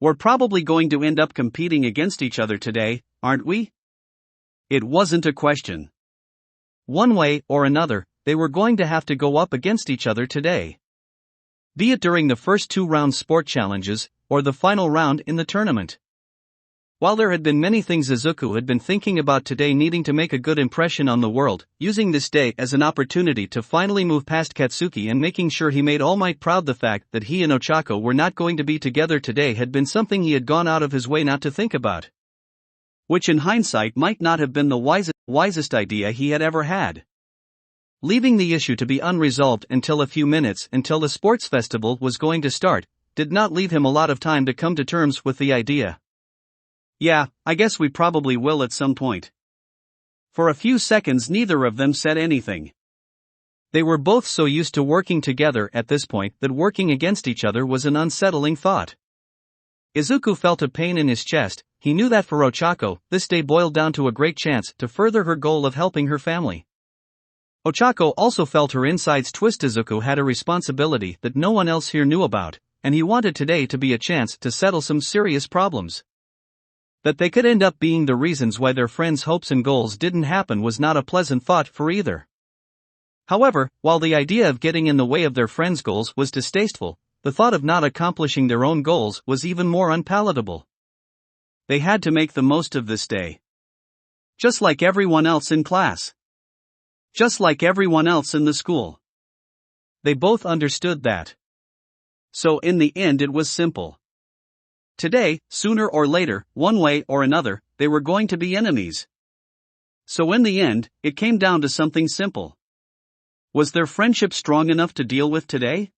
A: We're probably going to end up competing against each other today, aren't we? It wasn't a question. One way or another, they were going to have to go up against each other today. Be it during the first 2 round sport challenges, or the final round in the tournament. While there had been many things Izuku had been thinking about today, needing to make a good impression on the world, using this day as an opportunity to finally move past Katsuki and making sure he made All Might proud, the fact that he and Ochako were not going to be together today had been something he had gone out of his way not to think about. Which in hindsight might not have been the wisest idea he had ever had. Leaving the issue to be unresolved until a few minutes until the sports festival was going to start, did not leave him a lot of time to come to terms with the idea. Yeah, I guess we probably will at some point. For a few seconds neither of them said anything. They were both so used to working together at this point that working against each other was an unsettling thought. Izuku felt a pain in his chest. He knew that for Ochako, this day boiled down to a great chance to further her goal of helping her family. Ochako also felt her insides twist. Izuku had a responsibility that no one else here knew about, and he wanted today to be a chance to settle some serious problems. That they could end up being the reasons why their friends' hopes and goals didn't happen was not a pleasant thought for either. However, while the idea of getting in the way of their friends' goals was distasteful, the thought of not accomplishing their own goals was even more unpalatable. They had to make the most of this day. Just like everyone else in class. Just like everyone else in the school. They both understood that. So in the end it was simple. Today, sooner or later, one way or another, they were going to be enemies. So in the end, it came down to something simple. Was their friendship strong enough to deal with today?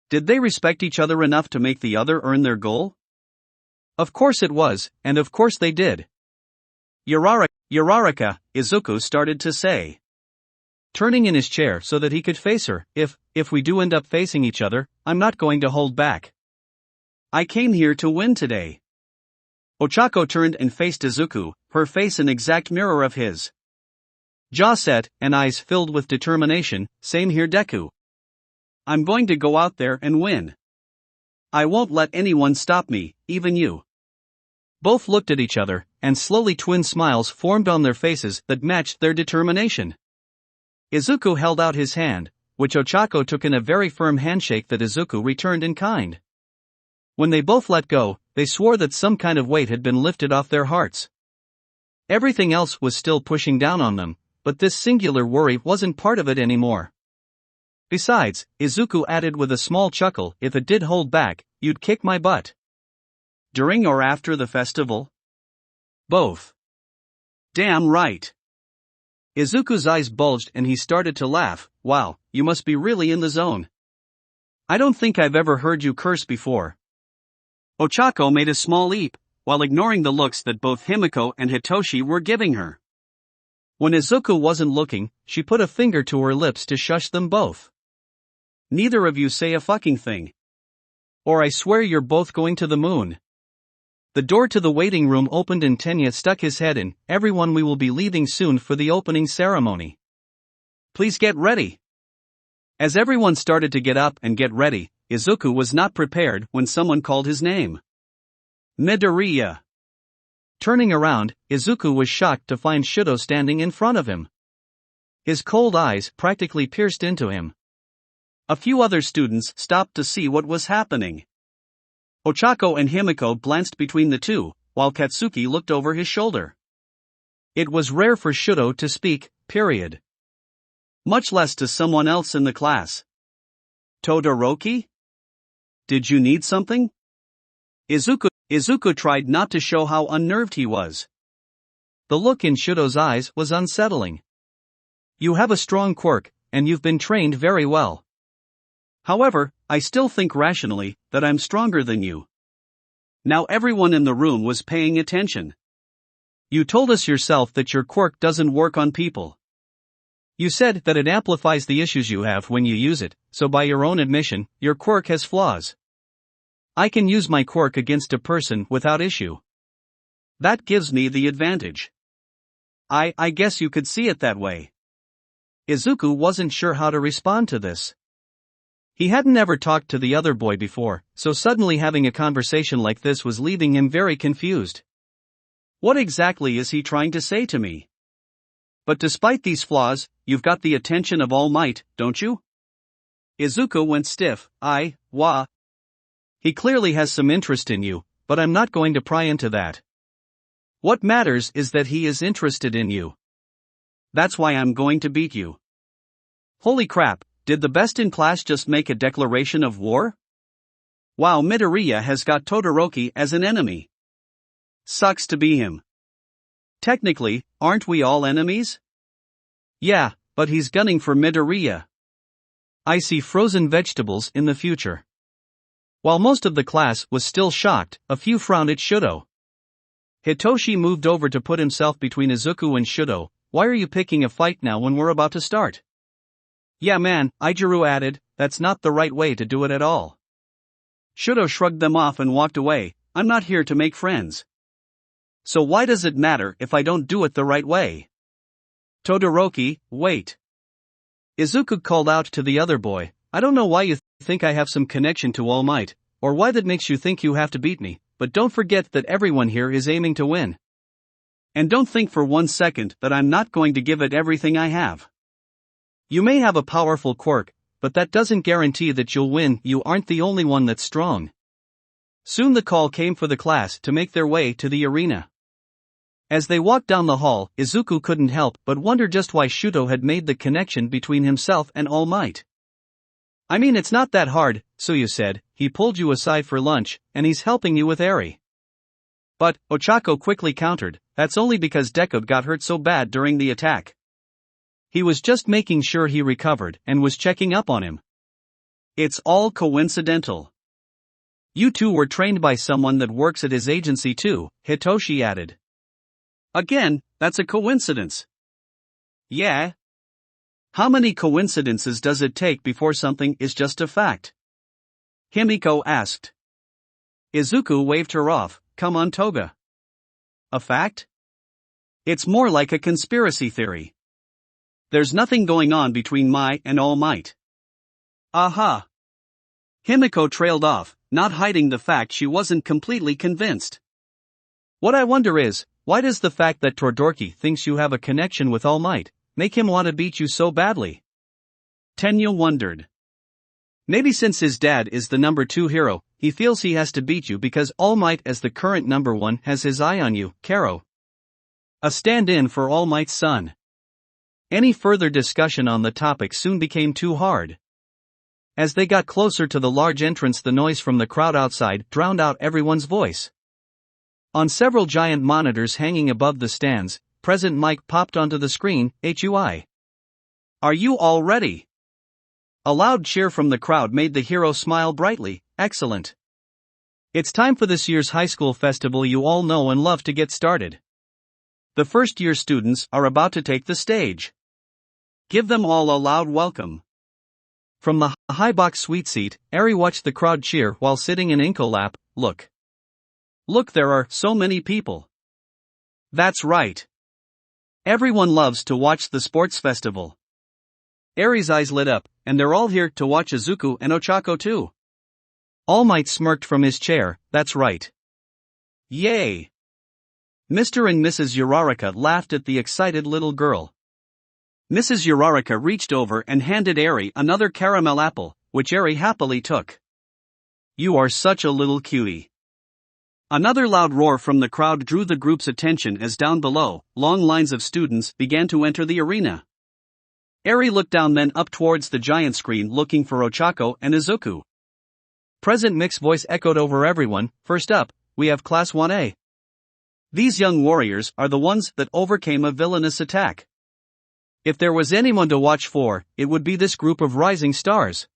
A: Did they respect each other enough to make the other earn their goal? Of course it was, and of course they did. Uraraka, Izuku started to say. turning in his chair so that he could face her. If we do end up facing each other, I'm not going to hold back. I came here to win today. Ochako turned and faced Izuku, her face an exact mirror of his. Jaw set, and eyes filled with determination. Same here, Deku. I'm going to go out there and win. I won't let anyone stop me, even you. Both looked at each other, and slowly twin smiles formed on their faces that matched their determination. Izuku held out his hand, which Ochako took in a very firm handshake that Izuku returned in kind. When they both let go, they swore that some kind of weight had been lifted off their hearts. Everything else was still pushing down on them, but this singular worry wasn't part of it anymore. Besides, Izuku added with a small chuckle, if it did hold back, you'd kick my butt. During or after the festival? Both. Damn right. Izuku's eyes bulged and he started to laugh. Wow, you must be really in the zone. I don't think I've ever heard you curse before. Ochako made a small leap, while ignoring the looks that both Himiko and Hitoshi were giving her. When Izuku wasn't looking, she put a finger to her lips to shush them both. Neither of you say a fucking thing. Or I swear you're both going to the moon. The door to the waiting room opened and Tenya stuck his head in. Everyone, we will be leaving soon for the opening ceremony. Please get ready. As everyone started to get up and get ready, Izuku was not prepared when someone called his name. Midoriya. Turning around, Izuku was shocked to find Shudo standing in front of him. His cold eyes practically pierced into him. A few other students stopped to see what was happening. Ochako and Himiko glanced between the two, while Katsuki looked over his shoulder. It was rare for Shudo to speak, period. Much less to someone else in the class. Todoroki? Did you need something? Izuku tried not to show how unnerved he was. The look in Shudo's eyes was unsettling. You have a strong quirk, and you've been trained very well. However, I still think rationally that I'm stronger than you. Now everyone in the room was paying attention. You told us yourself that your quirk doesn't work on people. You said that it amplifies the issues you have when you use it, so by your own admission, your quirk has flaws. I can use my quirk against a person without issue. That gives me the advantage. I guess you could see it that way. Izuku wasn't sure how to respond to this. He hadn't ever talked to the other boy before, so suddenly having a conversation like this was leaving him very confused. What exactly is he trying to say to me? But despite these flaws, you've got the attention of All Might, don't you? Izuku went stiff. He clearly has some interest in you, but I'm not going to pry into that. What matters is that he is interested in you. That's why I'm going to beat you. Holy crap, did the best in class just make a declaration of war? Wow, Midoriya has got Todoroki as an enemy. Sucks to be him. Technically, aren't we all enemies? Yeah, but he's gunning for Midoriya. I see frozen vegetables in the future. While most of the class was still shocked, a few frowned at Shudo. Hitoshi moved over to put himself between Izuku and Shudo. Why are you picking a fight now when we're about to start? Yeah man, Ijiru added, that's not the right way to do it at all. Shudo shrugged them off and walked away. I'm not here to make friends. So why does it matter if I don't do it the right way? Todoroki, wait. Izuku called out to the other boy, I don't know why you think I have some connection to All Might, or why that makes you think you have to beat me, but don't forget that everyone here is aiming to win. And don't think for 1 second that I'm not going to give it everything I have. You may have a powerful quirk, but that doesn't guarantee that you'll win. You aren't the only one that's strong. Soon the call came for the class to make their way to the arena. As they walked down the hall, Izuku couldn't help but wonder just why Shudo had made the connection between himself and All Might. I mean, it's not that hard, so you said. He pulled you aside for lunch, and he's helping you with Eri. But, Ochako quickly countered, that's only because Deku got hurt so bad during the attack. He was just making sure he recovered and was checking up on him. It's all coincidental. You two were trained by someone that works at his agency too, Hitoshi added. Again, that's a coincidence. Yeah. How many coincidences does it take before something is just a fact? Himiko asked. Izuku waved her off. Come on, Toga. A fact? It's more like a conspiracy theory. There's nothing going on between Mai and All Might. Aha! Himiko trailed off, not hiding the fact she wasn't completely convinced. What I wonder is, why does the fact that Todoroki thinks you have a connection with All Might make him want to beat you so badly? Tenya wondered. Maybe since his dad is the number 2 hero, he feels he has to beat you because All Might as the current number 1 has his eye on you, Karo. A stand-in for All Might's son. Any further discussion on the topic soon became too hard. As they got closer to the large entrance, the noise from the crowd outside drowned out everyone's voice. On several giant monitors hanging above the stands, President Mike popped onto the screen. HUI. Are you all ready? A loud cheer from the crowd made the hero smile brightly. Excellent. It's time for this year's high school festival you all know and love to get started. The first-year students are about to take the stage. Give them all a loud welcome. From the high box suite seat, Eri watched the crowd cheer while sitting in Inko lap. Look, there are so many people. That's right. Everyone loves to watch the sports festival. Eri's eyes lit up, and they're all here to watch Izuku and Ochako too. All Might smirked from his chair. That's right. Yay! Mr. and Mrs. Uraraka laughed at the excited little girl. Mrs. Uraraka reached over and handed Eri another caramel apple, which Eri happily took. You are such a little cutie. Another loud roar from the crowd drew the group's attention as down below, long lines of students began to enter the arena. Eri looked down then up towards the giant screen looking for Ochako and Izuku. President Mick's voice echoed over everyone. First up, we have Class 1A. These young warriors are the ones that overcame a villainous attack. If there was anyone to watch for, it would be this group of rising stars.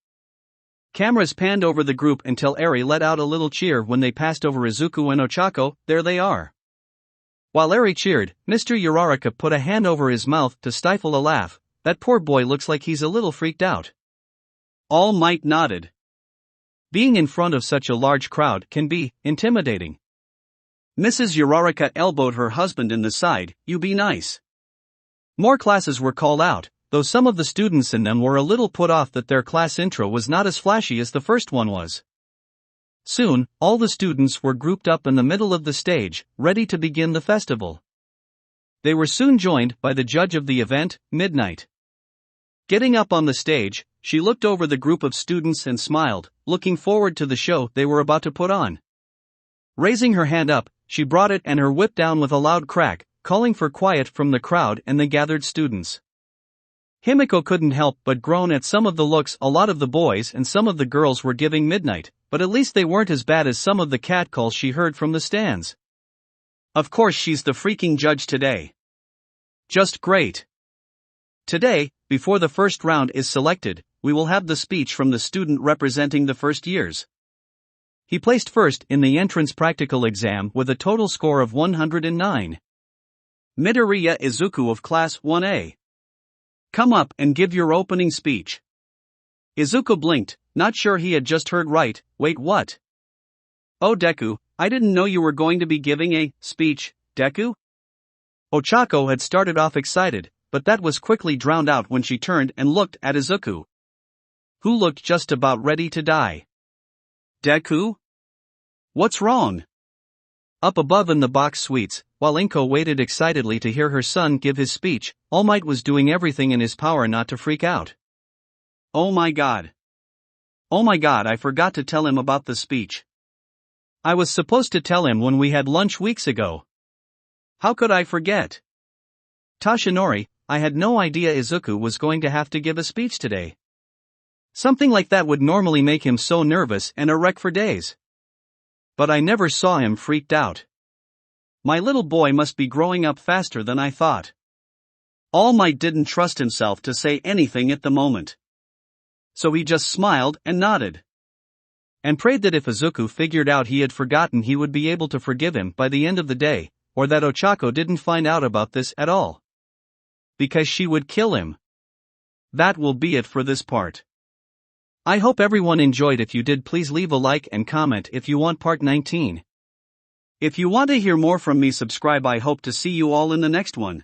A: Cameras panned over the group until Eri let out a little cheer when they passed over Izuku and Ochako. There they are. While Eri cheered, Mr. Uraraka put a hand over his mouth to stifle a laugh. That poor boy looks like he's a little freaked out. All Might nodded. Being in front of such a large crowd can be intimidating. Mrs. Uraraka elbowed her husband in the side. You be nice. More classes were called out, though some of the students in them were a little put off that their class intro was not as flashy as the first one was. Soon, all the students were grouped up in the middle of the stage, ready to begin the festival. They were soon joined by the judge of the event, Midnight. Getting up on the stage, she looked over the group of students and smiled, looking forward to the show they were about to put on. Raising her hand up, she brought it and her whip down with a loud crack, calling for quiet from the crowd and the gathered students. Himiko couldn't help but groan at some of the looks a lot of the boys and some of the girls were giving Midnight, but at least they weren't as bad as some of the catcalls she heard from the stands. Of course she's the freaking judge today. Just great. Today, before the first round is selected, we will have the speech from the student representing the first years. He placed first in the entrance practical exam with a total score of 109. Midoriya Izuku of Class 1A. Come up and give your opening speech. Izuku blinked, not sure he had just heard right. Wait, what? Oh Deku, I didn't know you were going to be giving a speech, Deku? Ochako had started off excited, but that was quickly drowned out when she turned and looked at Izuku, who looked just about ready to die. Deku? What's wrong? Up above in the box suites, while Inko waited excitedly to hear her son give his speech, All Might was doing everything in his power not to freak out. Oh my god, I forgot to tell him about the speech. I was supposed to tell him when we had lunch weeks ago. How could I forget? Toshinori, I had no idea Izuku was going to have to give a speech today. Something like that would normally make him so nervous and a wreck for days. But I never saw him freaked out. My little boy must be growing up faster than I thought. All Might didn't trust himself to say anything at the moment. So he just smiled and nodded. And prayed that if Izuku figured out he had forgotten he would be able to forgive him by the end of the day, or that Ochako didn't find out about this at all. Because she would kill him. That will be it for this part. I hope everyone enjoyed. If you did, please leave a like and comment if you want part 19. If you want to hear more from me, subscribe. I hope to see you all in the next one.